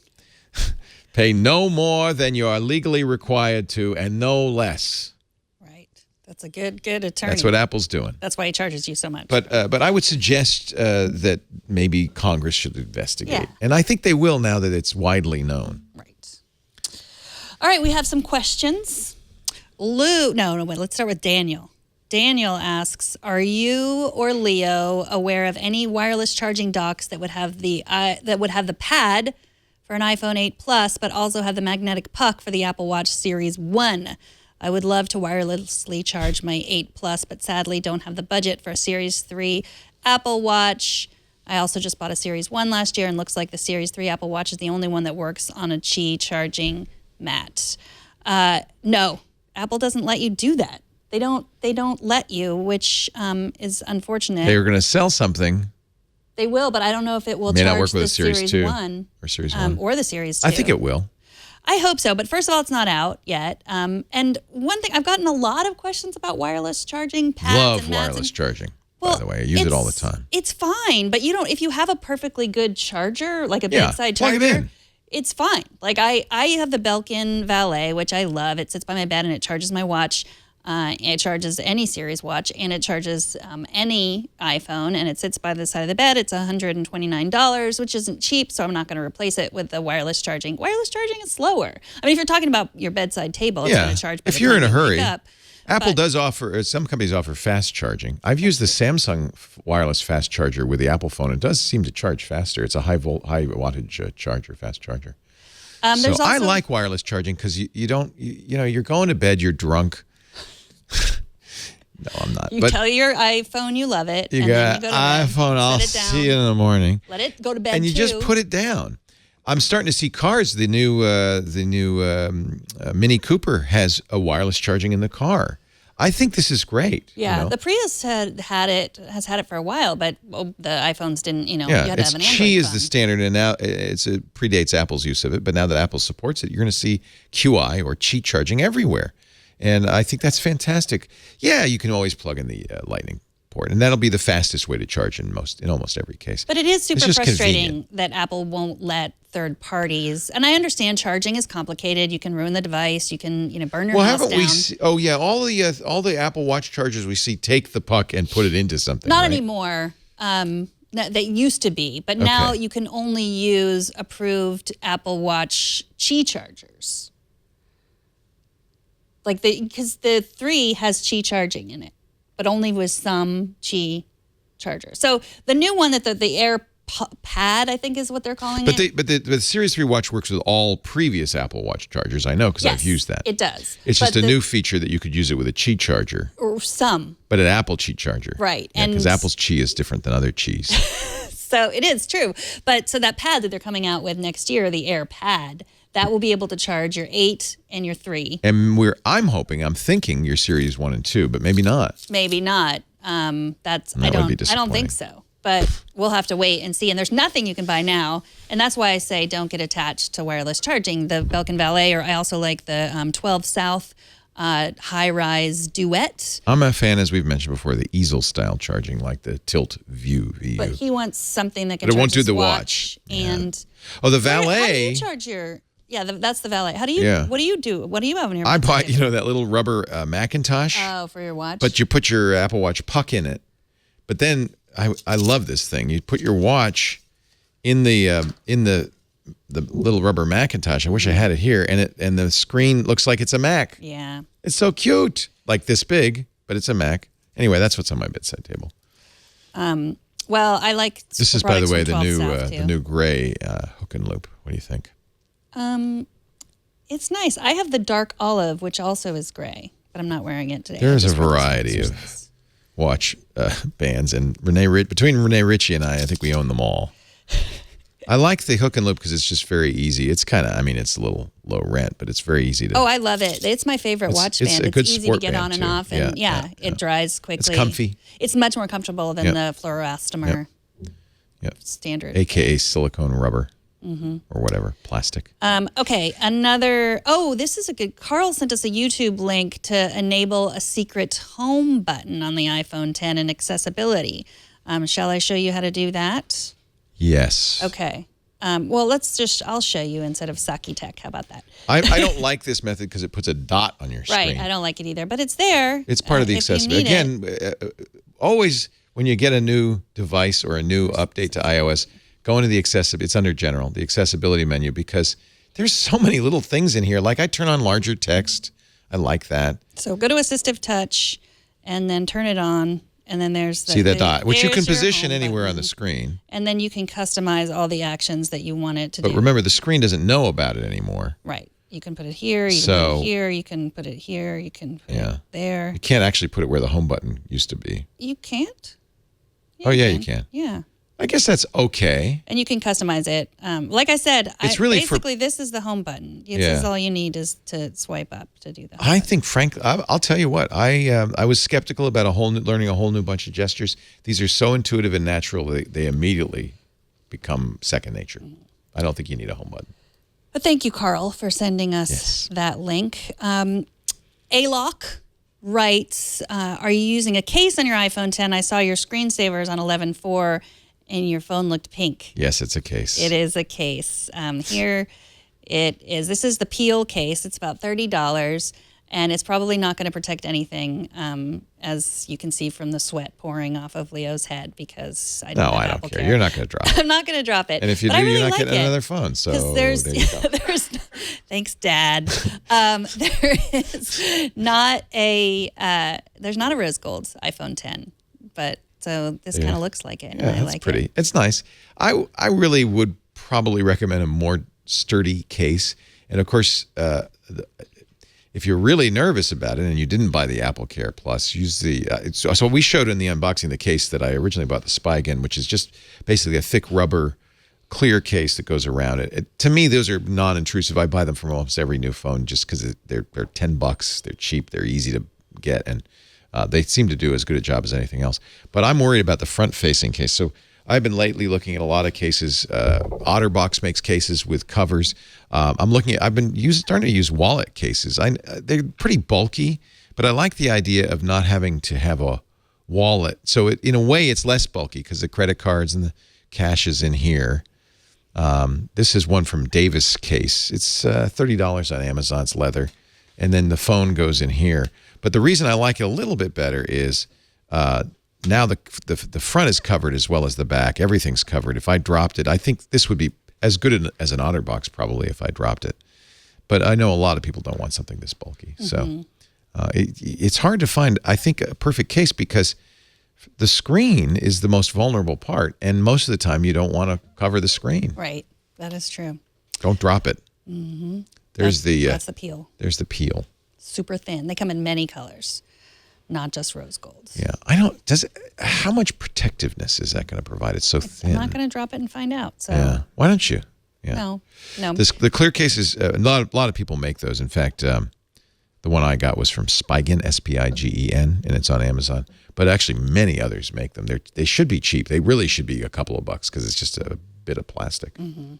pay no more than you are legally required to, and no less. Right. That's a good attorney. That's what Apple's doing. That's why he charges you so much. But I would suggest that maybe Congress should investigate. Yeah. And I think they will now that it's widely known. Right. All right, we have some questions. Wait, let's start with Daniel. Daniel asks, are you or Leo aware of any wireless charging docks that would have the pad for an iPhone 8 Plus, but also have the magnetic puck for the Apple Watch Series 1? I would love to wirelessly charge my 8 Plus, but sadly don't have the budget for a Series 3 Apple Watch. I also just bought a Series 1 last year, and looks like the Series 3 Apple Watch is the only one that works on a Qi charging mat. No, Apple doesn't let you do that. They don't let you, which is unfortunate. They were going to sell something. They will, but I don't know if it will May charge not work with the a Series 2 1 or Series 1 or the Series 2. I think it will. I hope so, but first of all, it's not out yet. And one thing, I've gotten a lot of questions about wireless charging pads. Love and mats wireless and, charging. well, by the way, I use it all the time. It's fine, but if you have a perfectly good charger, like a Yeah, bedside plug charger, it in. it's fine. Like I have the Belkin Valet, which I love. It sits by my bed and it charges my watch. It charges any Series watch, and it charges any iPhone, and it sits by the side of the bed. It's $129, which isn't cheap, so I'm not going to replace it with the wireless charging. Wireless charging is slower. I mean, if you're talking about your bedside table, it's going to charge by if the you're time in a you wake hurry. up. Apple does offer, some companies offer fast charging. I've used the Samsung wireless fast charger with the Apple phone. It does seem to charge faster. It's a high wattage charger, fast charger. So I like wireless charging because you're going to bed, you're drunk. No, I'm not. You but tell your iPhone you love it. you and got then you go to bed, iPhone. I'll set it down, see you in the morning. Let it go to bed And you too. just put it down. I'm starting to see cars. The new Mini Cooper has a wireless charging in the car. I think this is great. Yeah, the Prius has had it for a while, but the iPhones didn't. You had to have an Android Qi is phone. the standard, and now it predates Apple's use of it. But now that Apple supports it, you're going to see QI or Qi charging everywhere, and I think that's fantastic. Yeah, you can always plug in the Lightning port, and that'll be the fastest way to charge in almost every case. But it is super It's just frustrating convenient. that Apple won't let third parties. And I understand charging is complicated. You can ruin the device. You can burn your house haven't down. we? Oh yeah, all the Apple Watch chargers we see take the puck and put it into something. Not right? anymore. That used to be, but now you can only use approved Apple Watch Qi chargers. Because the 3 has Qi charging in it, but only with some Qi chargers. So the new one that the Air Pad, I think is what they're calling it. But the Series 3 watch works with all previous Apple Watch chargers. I know because Yes, I've used that. It does. It's But just a new feature that you could use it with a Qi charger, or some. but an Apple Qi charger. Right, Because and- Apple's Qi is different than other Qis. So it is true. But so that pad that they're coming out with next year, the Air Pad, that will be able to charge your 8 and your 3. And I'm thinking your Series 1 and 2, but maybe not. Maybe not. I would be don't disappointing. think so. but we'll have to wait and see. And there's nothing you can buy now. And that's why I say don't get attached to wireless charging. The Belkin Valet, or I also like the 12 South high-rise Duet. I'm a fan, as we've mentioned before, the easel-style charging, like the Tilt View VU. But he wants something that can But it charge won't do his the watch. watch. And Oh, the How do Valet. you charge your... Yeah, that's the Valet. How do you... Yeah. What do you do? What do you have in your... I bought, that little rubber Macintosh. Oh, for your watch? But you put your Apple Watch puck in it. But then I love this thing. You put your watch in the little rubber Macintosh. I wish I had it here, and the screen looks like it's a Mac. Yeah. It's so cute, like this big, but it's a Mac. Anyway, that's what's on my bedside table. Well, I like... This is, by the way, products the from new 12 South, too. the new gray hook and loop. What do you think? It's nice. I have the dark olive, which also is gray, but I'm not wearing it today. There's I a just wore this variety one. of watch bands, and between Renee Ritchie and I think we own them all. I like the hook and loop because it's just very easy. It's kind of, it's a little low rent, but it's very easy to. Oh, I love it. It's my favorite watch it's band. a good It's easy to sport get band, on and too. off, and it dries quickly. It's comfy. It's much more comfortable than the fluoroelastomer standard. AKA silicone rubber or whatever, plastic. Okay, this is a good... Carl sent us a YouTube link to enable a secret home button on the iPhone 10 and accessibility. Shall I show you how to do that? Yes. Okay. Well, I'll show you instead of Saki Tech. How about that? I don't like this method because it puts a dot on your screen. Right, I don't like it either, but it's there. It's part of the if you accessibility. need Again, it. always when you get a new device or a new update to iOS, go into the it's under General, the accessibility menu, because there's so many little things in here. Like I turn on larger text. I like that. So go to Assistive Touch and then turn it on. And then there's See that dot, which you can there's your position home anywhere on button. the screen. And then you can customize all the actions that you want it to do. But remember, the screen doesn't know about it anymore. Right. You can put it here, you can put it here, you can put it here, you can put it there. You can't actually put it where the home button used to be. You can't? You can. Yeah. I guess that's okay. And you can customize it. Like I said, It's really basically this is the home button. This is all you need is to swipe up to do that. I think, frankly, I'll tell you what. I was skeptical about learning a whole new bunch of gestures. These are so intuitive and natural; they immediately become second nature. I don't think you need a home button. But thank you, Carl, for sending us that link. A-Lock writes, are you using a case on your iPhone 10? I saw your screensavers on 11.4 and your phone looked pink. Yes, it's a case. It is a case. Here it is. This is the Peel case. It's about $30, and it's probably not going to protect anything, as you can see from the sweat pouring off of Leo's head, because I don't have I don't Apple care. Care. You're not going to drop it. I'm not going to drop it. And if you But do, I really you're not like getting it. another phone. So There's, there you go. thanks, Dad. There is not there's not a rose gold iPhone 10, but so this kind of looks like it. And I it's like pretty. it. It's nice. I really would probably recommend a more sturdy case. And of course, if you're really nervous about it and you didn't buy the Apple Care Plus, use the. So we showed in the unboxing the case that I originally bought, the Spigen, which is just basically a thick rubber clear case that goes around it. To me, those are non-intrusive. I buy them from almost every new phone just because they're $10. They're cheap. They're easy to get, and they seem to do as good a job as anything else. But I'm worried about the front-facing case. So I've been lately looking at a lot of cases. OtterBox makes cases with covers. I've been starting to use wallet cases. They're pretty bulky, but I like the idea of not having to have a wallet. So in a way, it's less bulky because the credit cards and the cash is in here. This is one from Davis Case. It's $30 on Amazon. It's leather. And then the phone goes in here. But the reason I like it a little bit better is now the front is covered as well as the back. Everything's covered. If I dropped it, I think this would be as good as an OtterBox probably if I dropped it. But I know a lot of people don't want something this bulky. So it's hard to find, I think, a perfect case because the screen is the most vulnerable part. And most of the time, you don't want to cover the screen. Right. That is true. Don't drop it. Mm-hmm. That's the Peel. There's the Peel. Super thin. They come in many colors, not just rose golds. Yeah. How much protectiveness is that going to provide? It's so thin. I'm not going to drop it and find out. So yeah. Why don't you? Yeah. No. The clear cases, a lot of people make those. In fact, the The one I got was from Spigen, Spigen, and it's on Amazon. But actually, many others make them. They should be cheap. They really should be a couple of bucks because it's just a bit of plastic. Mm-hmm.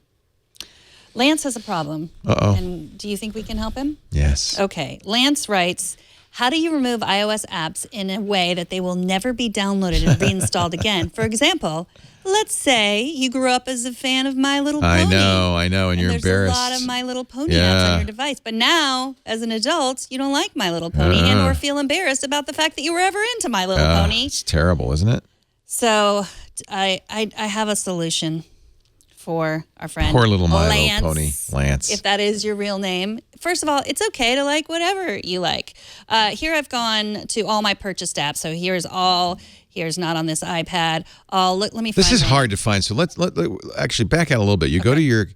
Lance has a problem. Uh-oh. And do you think we can help him? Yes. Okay. Lance writes, how do you remove iOS apps in a way that they will never be downloaded and reinstalled again? For example, let's say you grew up as a fan of My Little Pony. I know, and you're there's embarrassed. There's a lot of My Little Pony apps Yeah. on your device. But now, as an adult, you don't like My Little Pony and or feel embarrassed about the fact that you were ever into My Little Pony. It's terrible, isn't it? So I have a solution for our friend Poor little My Little Lance, Pony, Lance. if that is your real name. First of all, it's okay to like whatever you like. Here I've gone to all my purchased apps. So here's not on this iPad. Let me find This is one. hard to find. So let's actually back out a little bit. You go to your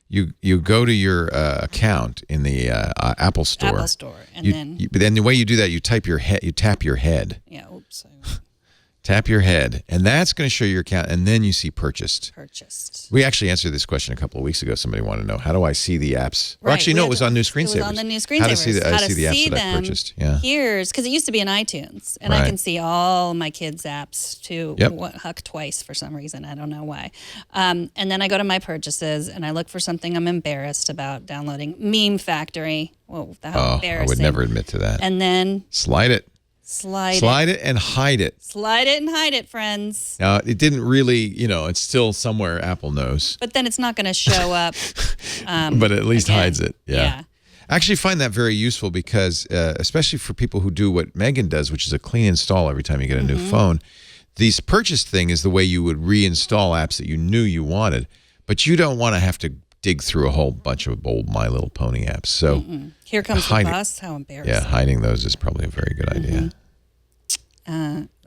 you go to your account in the Apple Store. Apple Store, and but then the way you do that, you tap your head. Yeah, oops. Tap your head, and that's going to show your account, and then you see purchased. Purchased. We actually answered this question a couple of weeks ago. Somebody wanted to know, how do I see the apps? Or Right, actually, we no, had it was to- on New It Screensavers. was on the new screensavers. How to see the apps that I them. purchased. Yeah. Here's, because it used to be in iTunes, and I Right. can see all my kids' apps too. Yep. Huck twice for some reason. I don't know why. And then I go to my purchases, and I look for something I'm embarrassed about downloading. Meme Factory. Whoa, how Oh, embarrassing. I would never admit to that. And then Slide it. slide it and hide it. Slide it and hide it, friends. Now, it didn't really, it's still somewhere Apple knows, But then it's not going to show up. but at least again. hides it. Yeah. I actually find that very useful because, especially for people who do what Megan does, which is a clean install every time you get a new phone, this purchase thing is the way you would reinstall apps that you knew you wanted, but you don't want to have to dig through a whole bunch of old My Little Pony apps. So, Here comes the hide it. bus. How embarrassing. yeah, hiding those is probably a very good idea.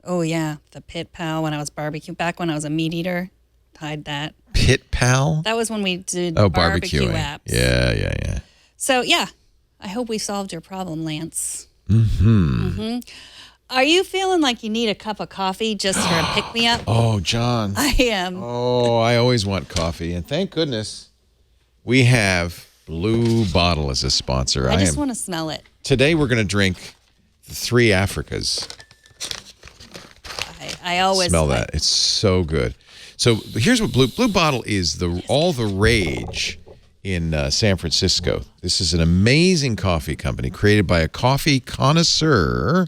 Oh, yeah. The Pit Pal when I was barbecue. Back when I was a meat eater. Hide that. Pit Pal? That was when we did Oh, barbecue barbecuing. apps. Yeah. So, yeah. I hope we solved your problem, Lance. Mm-hmm. Are you feeling like you need a cup of coffee just for a pick-me-up? Oh, John. I am. Oh, I always want coffee. And thank goodness we have Blue Bottle as a sponsor. I just want to smell it. Today we're going to drink the Three Africas. I always Smell like- that. It's so good. So here's what Blue Bottle is, all the rage in San Francisco. This is an amazing coffee company created by a coffee connoisseur.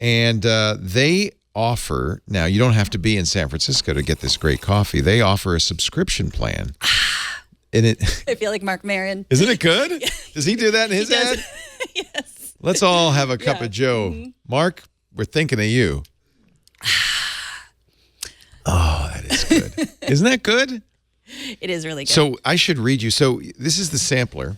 And they offer, now you don't have to be in San Francisco to get this great coffee. They offer a subscription plan. And I feel like Mark Maron. isn't it good? Does he do that in his ad? Yes. Let's all have a cup of Joe. Mark, we're thinking of you. Oh, that is good. Isn't that good? It is really good. So I should read you. So this is the sampler.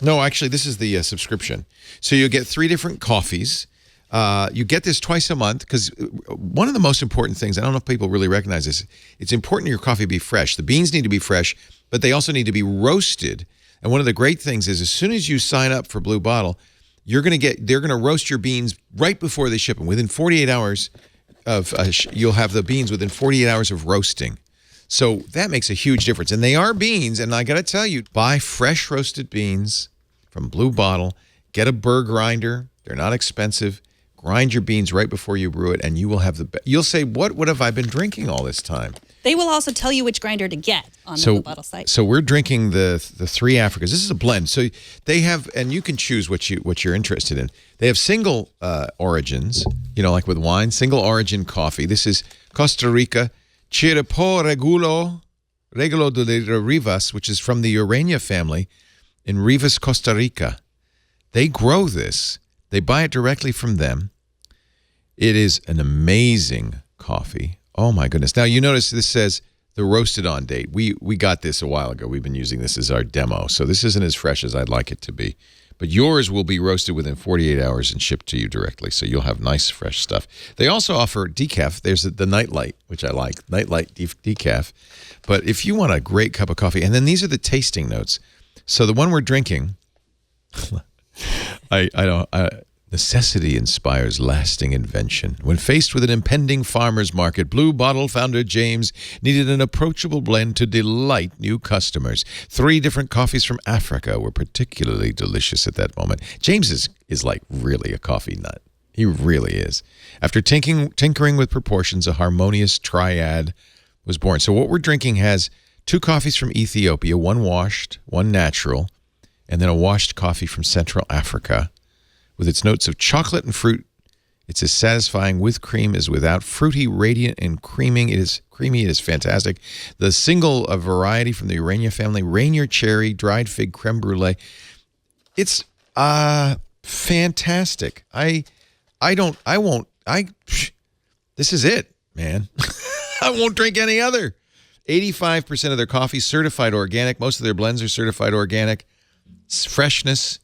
No, actually, this is the subscription. So you get 3 different coffees. You get this twice a month because one of the most important things, I don't know if people really recognize this, it's important your coffee be fresh. The beans need to be fresh, but they also need to be roasted. And one of the great things is as soon as you sign up for Blue Bottle, they're going to roast your beans right before they ship them. Within 48 hours of, you'll have the beans within 48 hours of roasting. So that makes a huge difference. And they are beans, and I got to tell you, buy fresh roasted beans from Blue Bottle. Get a burr grinder. They're not expensive. Grind your beans right before you brew it, and you will have you'll say, what have I been drinking all this time? They will also tell you which grinder to get on the Blue Bottle site. So we're drinking the Three Africas. This is a blend. So they have, and you can choose what you're interested in. They have single origins, like with wine, single origin coffee. This is Costa Rica, Chiripo Regulo de Rivas, which is from the Urania family in Rivas, Costa Rica. They grow this. They buy it directly from them. It is an amazing coffee. Oh, my goodness. Now, you notice this says the roasted on date. We got this a while ago. We've been using this as our demo. So this isn't as fresh as I'd like it to be. But yours will be roasted within 48 hours and shipped to you directly. So you'll have nice, fresh stuff. They also offer decaf. There's the Nightlight, which I like. Nightlight decaf. But if you want a great cup of coffee, and then these are the tasting notes. So the one we're drinking, the Necessity inspires lasting invention. When faced with an impending farmer's market, Blue Bottle founder James needed an approachable blend to delight new customers. 3 different coffees from Africa were particularly delicious at that moment. James is like really a coffee nut. He really is. After tinkering with proportions, a harmonious triad was born. So what we're drinking has 2 coffees from Ethiopia, 1 washed, 1 natural, and then a washed coffee from Central Africa. With its notes of chocolate and fruit, it's as satisfying with cream as without. Fruity, radiant, and creaming. It is creamy. It is fantastic. The single variety from the Urania family, Rainier Cherry, Dried Fig, Creme Brulee. It's fantastic. This is it, man. I won't drink any other. 85% of their coffee certified organic. Most of their blends are certified organic. Freshness.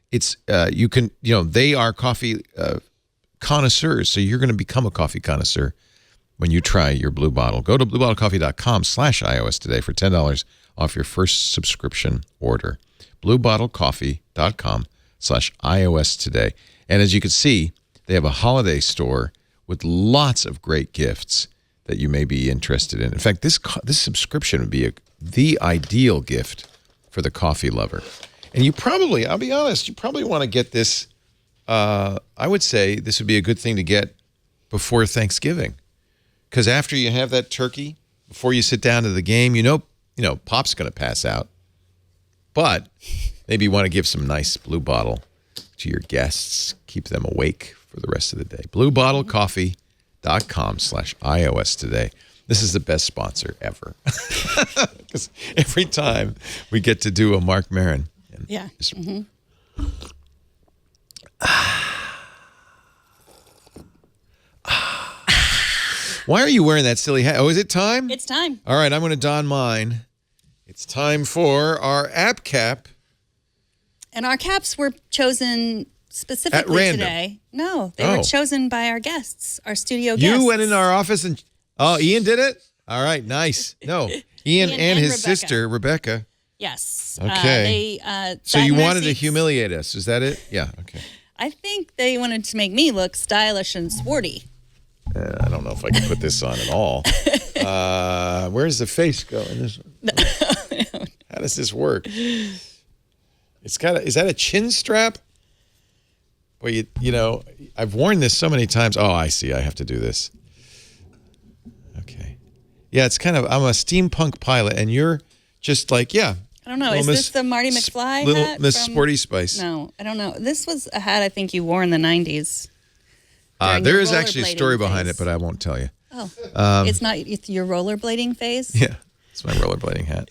It's they are coffee connoisseurs, so you're going to become a coffee connoisseur when you try your Blue Bottle. Go to bluebottlecoffee.com/iOS today for $10 off your first subscription order. bluebottlecoffee.com/iOS today. And as you can see, they have a holiday store with lots of great gifts that you may be interested in. In fact, this subscription would be the ideal gift for the coffee lover. And you probably, I'll be honest, you probably want to get this. I would say this would be a good thing to get before Thanksgiving. Because after you have that turkey, before you sit down to the game, you know, Pop's going to pass out. But maybe you want to give some nice Blue Bottle to your guests. Keep them awake for the rest of the day. bluebottlecoffee.com/iOS today. This is the best sponsor ever. Because every time we get to do a Marc Maron. Yeah. Why are you wearing that silly hat? Oh, is it time? It's time. All right, I'm going to don mine. It's time for our app cap. And our caps were chosen specifically At random. today. No, they were chosen by our guests, our studio guests. You went in our office and... Oh, Ian did it? All right, nice. No, Ian and his Rebecca. sister, Rebecca. Yes. Okay. So you wanted to humiliate us. Is that it? Yeah, okay. I think they wanted to make me look stylish and sporty. I don't know if I can put this on at all. Where's the face go in this one? How does this work? It's got is that a chin strap? Well, you know, I've worn this so many times. Oh, I see. I have to do this. Okay. Yeah, it's kind of, I'm a steampunk pilot, and you're just like, yeah. I don't know. Is this the Marty McFly little hat? Miss Sporty Spice. No, I don't know. This was a hat I think you wore in the 90s. There is actually a story behind it, but I won't tell you. Oh, it's not your rollerblading phase? Yeah, it's my rollerblading hat.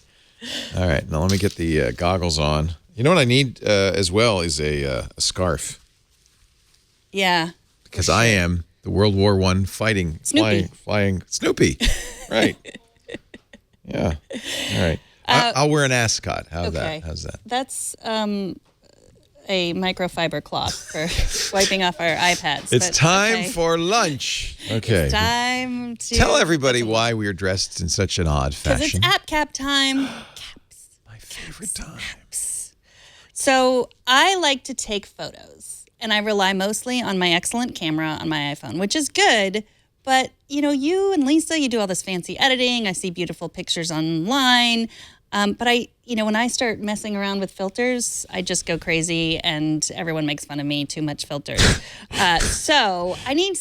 All right, now let me get the goggles on. You know what I need as well is a scarf. Yeah. Because I am the World War I fighting, flying Snoopy. Right. Yeah. All right. I'll wear an ascot. How's that? That's a microfiber cloth for wiping off our iPads. It's time for lunch. Okay. It's time to... Tell everybody why we are dressed in such an odd fashion. Because it's app cap time. Caps. My favorite time. Caps. So I like to take photos, and I rely mostly on my excellent camera on my iPhone, which is good. But, you know, you and Lisa, you do all this fancy editing. I see beautiful pictures online. But when I start messing around with filters, I just go crazy and everyone makes fun of me, too much filters. So I need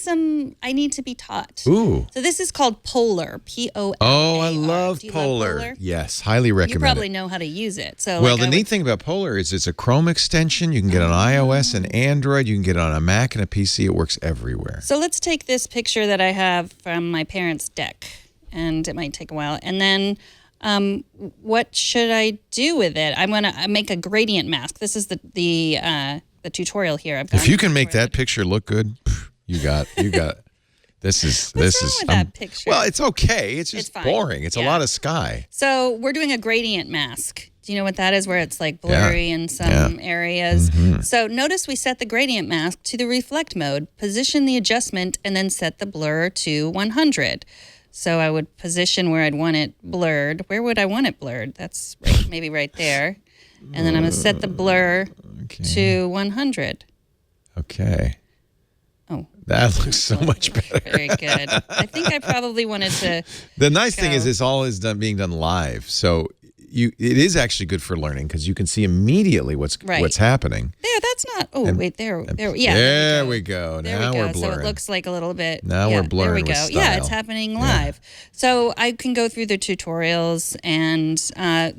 to be taught. Ooh. So this is called Polar, P-O-L-A-R. Oh, I love Do you Polar. love Polar? Yes, highly recommend You probably it. know how to use it. So well, the neat thing about Polar is it's a Chrome extension. You can get it on iOS and Android. You can get it on a Mac and a PC. It works everywhere. So let's take this picture that I have from my parents' deck, and it might take a while. And then what should I do with it? I'm going to make a gradient mask. This is the tutorial here. If you can make that picture look good, you got this is What's wrong with that picture? Well, it's okay. It's just fine. boring. It's a lot of sky. So we're doing a gradient mask. Do you know what that is? Where it's like blurry in some areas. Mm-hmm. So notice we set the gradient mask to the reflect mode, position the adjustment, and then set the blur to 100. So I would position where I'd want it blurred. Where would I want it blurred? That's maybe right there. And then I'm going to set the blur to 100. Okay. Oh, That looks so much better. very good. I think I probably wanted to. The nice thing go. is this all is being done live. So it is actually good for learning because you can see immediately what's happening. There, that's not. Oh, wait, there. Yeah. There we go. There Now we go. we're blurring. So it looks like a little bit. Now we're blurring There we with go. style. Yeah, it's happening live. So I can go through the tutorials, and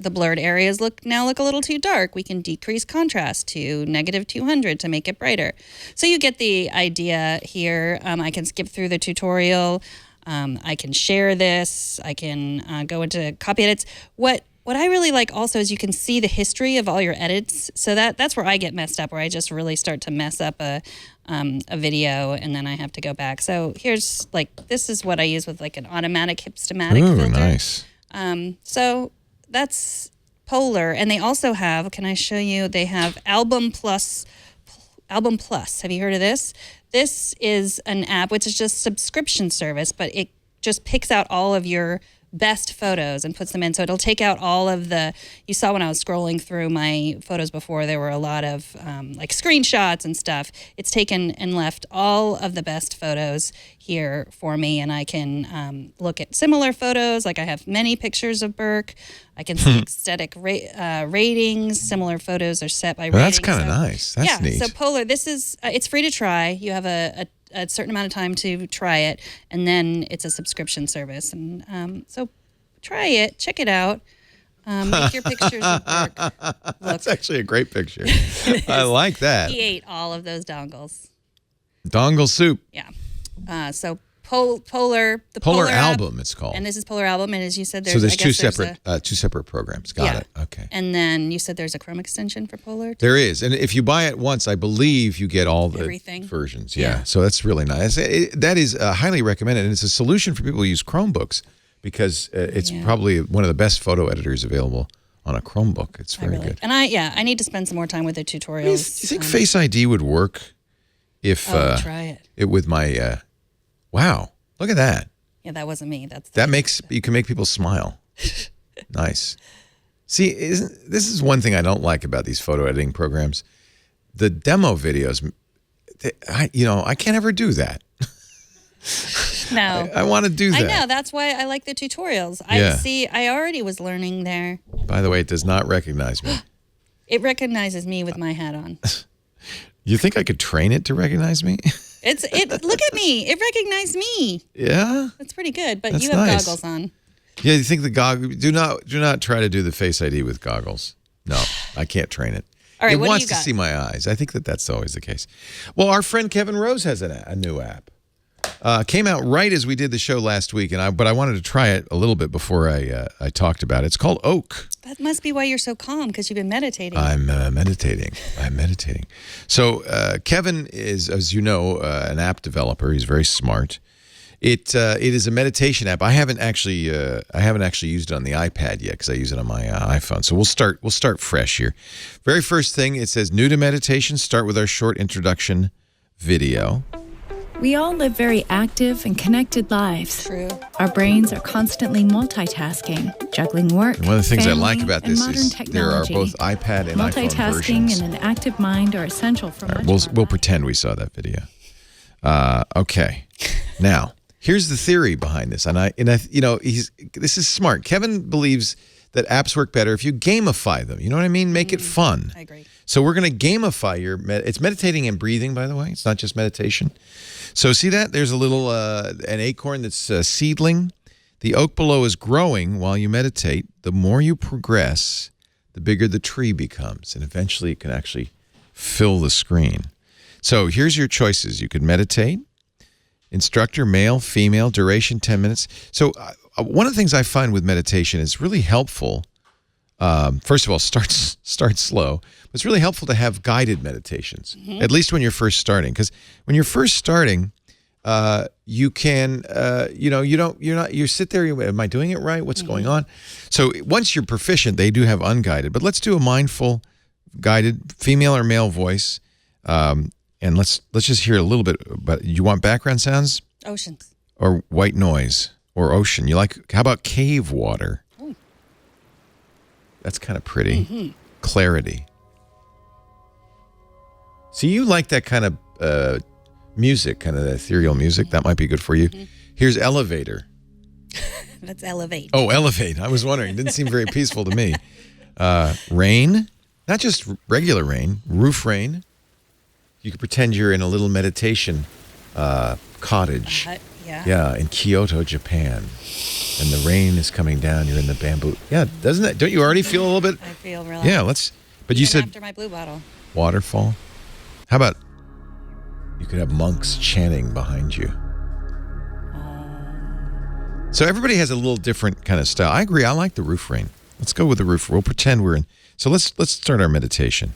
the blurred areas look a little too dark. We can decrease contrast to -200 to make it brighter. So you get the idea here. I can skip through the tutorial. I can share this. I can go into copy edits. What I really like also is you can see the history of all your edits. So that's where I get messed up, where I just really start to mess up a video and then I have to go back. So here's this is what I use with an automatic hipstamatic filter. Nice. So that's Polar, and they also have. Can I show you? They have Album Plus. Album Plus. Have you heard of this? This is an app which is just subscription service, but it just picks out all of your best photos and puts them in. So it'll take out all of you saw when I was scrolling through my photos before, there were a lot of screenshots and stuff. It's taken and left all of the best photos here for me, and I can look at similar photos. I have many pictures of Burke. I can see aesthetic ratings. Similar photos are set by Well, ratings. that's kind of nice. That's neat. So Polar, this is, it's free to try. You have a certain amount of time to try it, and then it's a subscription service. And so try it, check it out. Make your pictures of Burke look. That's actually a great picture. I like that. He ate all of those dongles. Dongle soup. Yeah. So Polar, the Polar app, album, it's called. and this is Polar album, and as you said, So there's I guess two separate programs. Got it. Okay. And then you said there's a Chrome extension for Polar. There is, and if you buy it once, I believe you get all the Everything. versions. Yeah, so that's really nice. That is highly recommended, and it's a solution for people who use Chromebooks because it's probably one of the best photo editors available on a Chromebook. It's very good. And I need to spend some more time with the tutorials. Do you think Face ID would work if try it. With my wow, look at that. Yeah, that wasn't me. You can make people smile. Nice. See, this is one thing I don't like about these photo editing programs. The demo videos, I can't ever do that. No. I want to do that. I know. That's why I like the tutorials. I already was learning there. By the way, it does not recognize me. It recognizes me with my hat on. You think I could train it to recognize me? Look at me. It recognized me. Yeah. That's pretty good. But That's you have nice. goggles on. Yeah, you think the goggles? Do not try to do the Face ID with goggles. No, I can't train it. All right, it what do wants you to got? see my eyes. I think that's always the case. Well, our friend Kevin Rose has a new app. Came out right as we did the show last week, but I wanted to try it a little bit before I talked about it. It's called Oak. That must be why you're so calm, because you've been meditating. I'm meditating. So Kevin is, as you know, an app developer. He's very smart. It is a meditation app. I haven't actually used it on the iPad yet because I use it on my iPhone. So we'll start fresh here. Very first thing, it says new to meditation. Start with our short introduction video. We all live very active and connected lives. True. Our brains are constantly multitasking, juggling work, And one of the things I family, like about and this modern is there are technology. both iPad and iPhone Multitasking versions. and an active mind are essential for much We'll of our we'll lives. pretend we saw that video. Okay. Now, here's the theory behind this, this is smart. Kevin believes that apps work better if you gamify them. You know what I mean? Make it fun. I agree. So we're going to gamify it's meditating and breathing, by the way. It's not just meditation. So see that? There's a little an acorn that's seedling. The oak below is growing while you meditate. The more you progress, the bigger the tree becomes, and eventually it can actually fill the screen. So here's your choices. You could meditate. Instructor, male, female, duration 10 minutes. So one of the things I find with meditation is really helpful. First of all, start slow. But it's really helpful to have guided meditations, at least when you're first starting. Because when you're first starting, you can, you sit there. Am I doing it right? What's going on? So once you're proficient, they do have unguided. But let's do a mindful, guided, female or male voice. And let's just hear a little bit. But you want background sounds Oceans. or white noise or ocean? How about cave water? That's kind of pretty. Clarity. So you like that kind of music, kind of the ethereal music. That might be good for you. Here's elevator. Let's elevate. Oh, elevate. I was wondering. It didn't seem very peaceful to me. Rain, not just regular rain, roof rain. You could pretend you're in a little meditation cottage. Yeah, in Kyoto, Japan. And the rain is coming down. You're in the bamboo. Yeah, doesn't that? Don't you already feel a little bit? I feel relaxed. Yeah, let's. But you Even said after my blue bottle. waterfall. How about you could have monks chanting behind you? So everybody has a little different kind of style. I agree. I like the roof rain. Let's go with the roof. We'll pretend we're in. So let's start our meditation.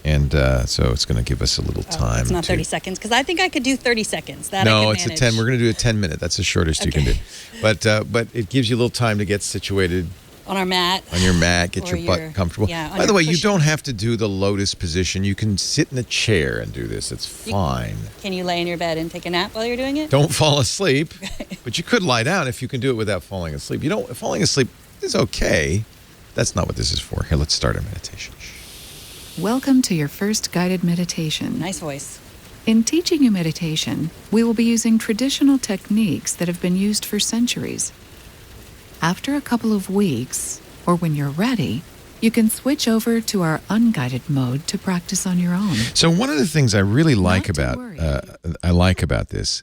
And so it's going to give us a little time. It's not 30 seconds because I think I could do 30 seconds. That no, I it's can a manage. 10. We're going to do a 10-minute. That's the shortest you can do. But it gives you a little time to get situated On our mat. on your mat, get Or your butt your- comfortable. yeah, on By the your way, you cushion. don't have to do the lotus position. You can sit in a chair and do this. It's fine. Can you lay in your bed and take a nap while you're doing it? Don't fall asleep, but you could lie down if you can do it without falling asleep. Falling asleep is okay. That's not what this is for. Here, let's start our meditation. Welcome to your first guided meditation. Nice voice. In teaching you meditation, we will be using traditional techniques that have been used for centuries. After a couple of weeks, or when you're ready, you can switch over to our unguided mode to practice on your own. So one of the things I really like Not to about worry. this,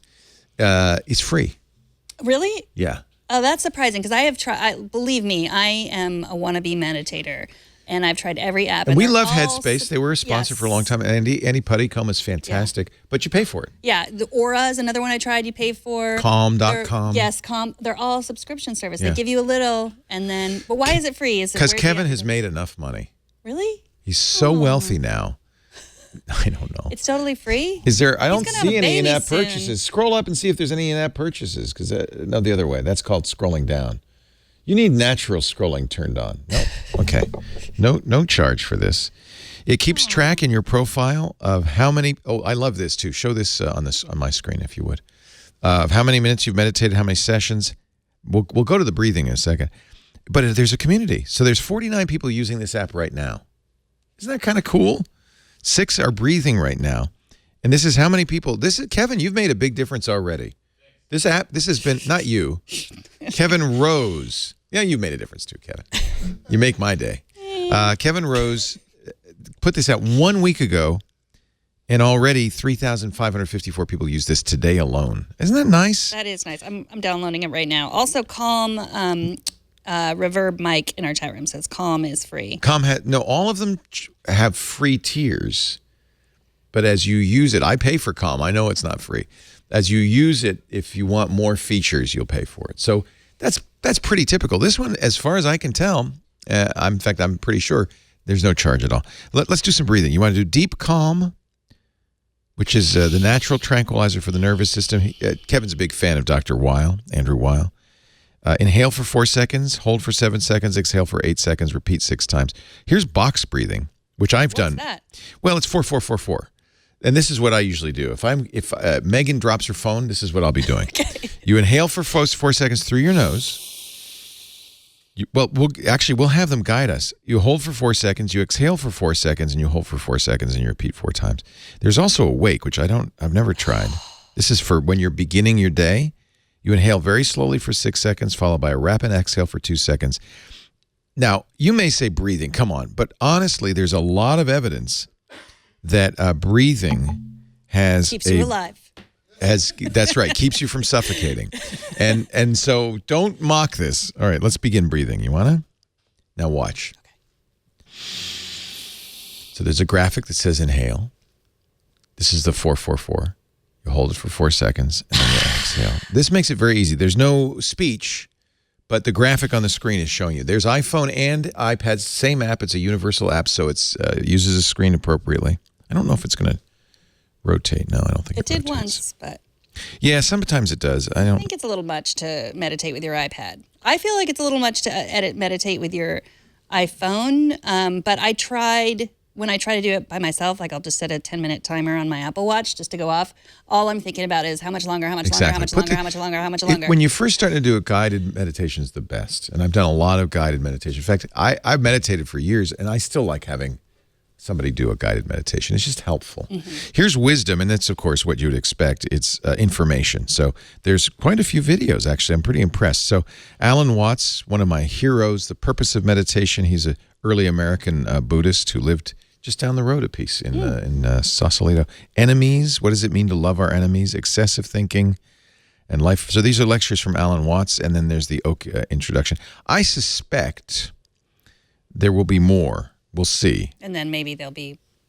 it's free. Really? Yeah. Oh, that's surprising because I have tried. Believe me, I am a wannabe meditator, and I've tried every app. And we they're love all Headspace. They were a sponsor for a long time. Andy Puttycomb is fantastic, but you pay for it. Yeah, the Aura is another one I tried. You pay for Calm.com. Yes, Calm. They're all subscription service. Yeah. They give you a little, and then. But why is it free? Is it Because where- Kevin yeah, has made enough money. Really? He's so wealthy now. I don't know. It's totally free. Is there? I don't gonna have see a any baby in-app soon. purchases. Scroll up and see if there's any in-app purchases. Because no, the other way. That's called scrolling down. You need natural scrolling turned on. No, okay, no charge for this. It keeps track in your profile of how many. Oh, I love this too. Show this on my screen if you would. Of how many minutes you've meditated, how many sessions. We'll go to the breathing in a second. But there's a community. So there's 49 people using this app right now. Isn't that kind of cool? 6 are breathing right now. And this is how many people. This is Kevin, you've made a big difference already. This app, this has been, not you, Kevin Rose. Yeah, you made a difference too, Kevin. You make my day. Kevin Rose put this out 1 week ago, and already 3,554 people use this today alone. Isn't that nice? That is nice. I'm downloading it right now. Also, Calm Reverb Mike in our chat room says Calm is free. All of them have free tiers, but as you use it, I pay for Calm. I know it's not free. As you use it, if you want more features, you'll pay for it. So that's pretty typical. This one, as far as I can tell, in fact, I'm pretty sure there's no charge at all. Let's do some breathing. You want to do deep calm, which is the natural tranquilizer for the nervous system. Kevin's a big fan of Dr. Weil, Andrew Weil. Inhale for 4 seconds, hold for 7 seconds, exhale for 8 seconds, repeat 6 times. Here's box breathing, which I've done. What's that? Well, it's 4-4-4-4. And this is what I usually do. If Megan drops her phone, this is what I'll be doing. Okay. You inhale for 4 seconds through your nose. We'll have them guide us. You hold for 4 seconds, you exhale for 4 seconds, and you hold for 4 seconds, and you repeat 4 times. There's also a wake, which I've never tried. This is for when you're beginning your day. You inhale very slowly for 6 seconds, followed by a rapid exhale for 2 seconds. Now, you may say breathing, come on, but honestly, there's a lot of evidence that breathing Keeps you alive. That's right, keeps you from suffocating. And so don't mock this. All right, let's begin breathing. You want to? Now watch. Okay. So there's a graphic that says inhale. This is the 4-4-4. You hold it for 4 seconds and then you exhale. This makes it very easy. There's no speech, but the graphic on the screen is showing you. There's iPhone and iPad, same app. It's a universal app, so it uses a screen appropriately. I don't know if it's going to rotate. No, I don't think it did rotates. once, but Yeah, sometimes it does. I think it's a little much to meditate with your iPad. I feel like it's a little much to meditate with your iPhone, but when I try to do it by myself, like I'll just set a 10-minute timer on my Apple Watch just to go off. All I'm thinking about is how much longer. When you first start to do a guided meditation is the best. And I've done a lot of guided meditation. In fact, I've meditated for years, and I still like having somebody do a guided meditation. It's just helpful. Here's wisdom, and that's, of course, what you would expect. It's information. So there's quite a few videos, actually. I'm pretty impressed. So Alan Watts, one of my heroes, The Purpose of Meditation. He's an early American Buddhist who lived just down the road a piece in Sausalito. Enemies, what does it mean to love our enemies? Excessive thinking and life. So these are lectures from Alan Watts, and then there's the Oak introduction. I suspect there will be more. We'll see. And then maybe they'll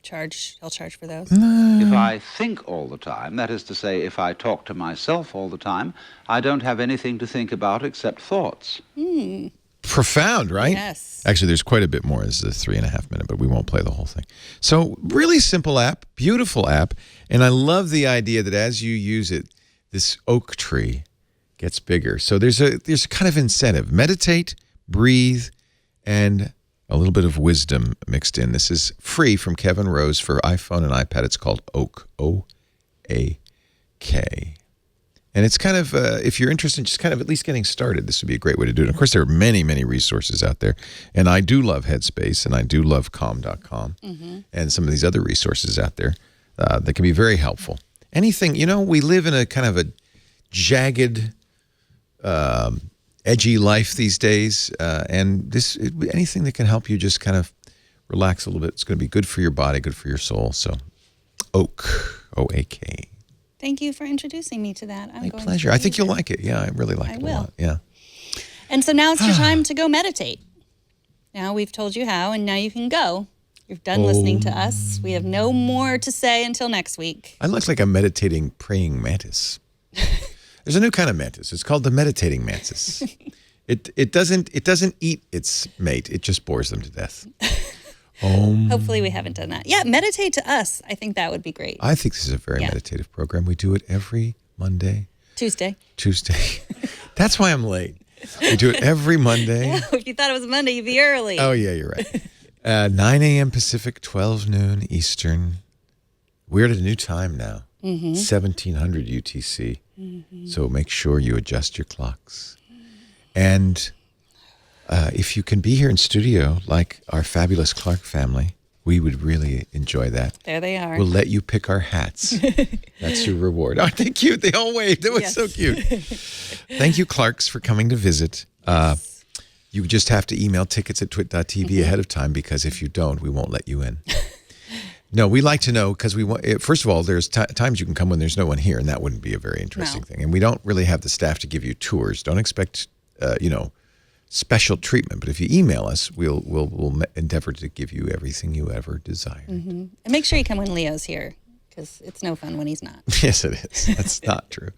charge for those. If I think all the time, that is to say, if I talk to myself all the time, I don't have anything to think about except thoughts. Profound, right? Yes. Actually, there's quite a bit more. This is a 3.5 minute, but we won't play the whole thing. So really simple app, beautiful app. And I love the idea that as you use it, this oak tree gets bigger. So there's a kind of incentive. Meditate, breathe, and a little bit of wisdom mixed in. This is free from Kevin Rose for iPhone and iPad. It's called Oak, O-A-K. And it's kind of, if you're interested in just kind of at least getting started, this would be a great way to do it. And of course, there are many, many resources out there. And I do love Headspace, and I do love Calm.com, and some of these other resources out there that can be very helpful. Anything, we live in a kind of a jagged, edgy life these days, and anything that can help you just kind of relax a little bit, it's going to be good for your body, good for your soul. So, Oak, O-A-K. Thank you for introducing me to that. My pleasure. I think you'll like it. Yeah, I really like it a lot. Yeah. And so now it's your time to go meditate. Now we've told you how, and now you can go. You're done listening to us. We have no more to say until next week. I look like a meditating praying mantis. There's a new kind of mantis. It's called the meditating mantis. It doesn't eat its mate. It just bores them to death. Hopefully we haven't done that. Yeah, meditate to us. I think that would be great. I think this is a very meditative program. We do it every Monday. Tuesday. That's why I'm late. We do it every Monday. Yeah, if you thought it was Monday, you'd be early. Oh, yeah, you're right. 9 a.m. Pacific, 12 noon Eastern. We're at a new time now, 1700 UTC. So make sure you adjust your clocks. And if you can be here in studio, like our fabulous Clark family, we would really enjoy that. There they are. We'll let you pick our hats. That's your reward. Aren't they cute? They all waved. That was so cute. Thank you, Clarks, for coming to visit. You just have to email tickets@twit.tv ahead of time, because if you don't, we won't let you in. No, we like to know, because we want. First of all, there's times you can come when there's no one here, and that wouldn't be a very interesting thing. And we don't really have the staff to give you tours. Don't expect, special treatment. But if you email us, we'll endeavor to give you everything you ever desired. And make sure you come when Leo's here, because it's no fun when he's not. Yes, it is. That's not true.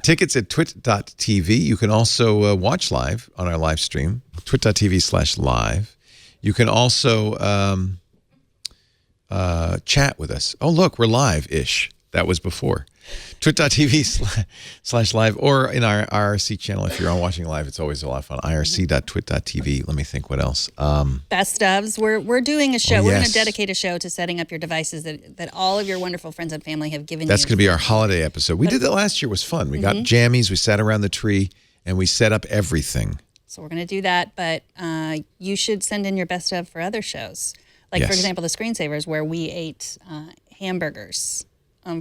Tickets at twit.tv. You can also watch live on our live stream, twit.tv/live. You can also chat with us. Oh, look, we're live-ish. That was before. Twit.tv/live, or in our IRC channel. If you're on watching live, it's always a lot of fun. IRC.twit.tv. Let me think what else. Best ofs. We're doing a show. We're going to dedicate a show to setting up your devices that all of your wonderful friends and family have given you. That's going to be our holiday episode. We did that last year. It was fun. We got jammies. We sat around the tree, and we set up everything. So we're going to do that, but you should send in your best of for other shows. Like, for example, the Screensavers, where we ate hamburgers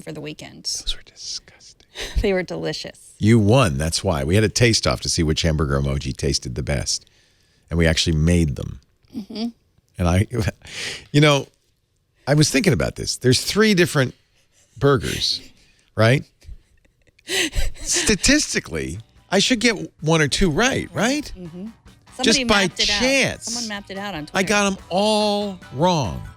for the weekend. Those were disgusting. They were delicious. You won. That's why. We had a taste-off to see which hamburger emoji tasted the best. And we actually made them. And I was thinking about this. There's 3 different burgers, right? Statistically, I should get 1 or 2 right? Just by chance. Someone mapped it out on Twitter. I got them all wrong.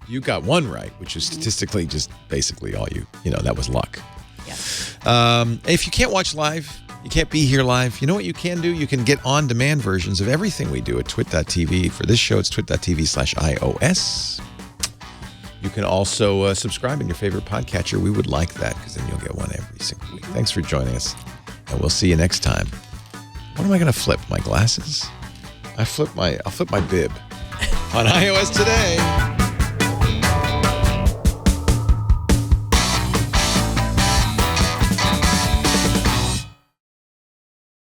You got 1 right, which is statistically just basically all that was luck. Yeah. If you can't watch live, you can't be here live, you know what you can do? You can get on-demand versions of everything we do at twit.tv. For this show, it's twit.tv/iOS. You can also subscribe in your favorite podcatcher. We would like that, because then you'll get one every single week. Thanks for joining us, and we'll see you next time. What am I going to flip? My glasses? I'll flip my bib on iOS Today.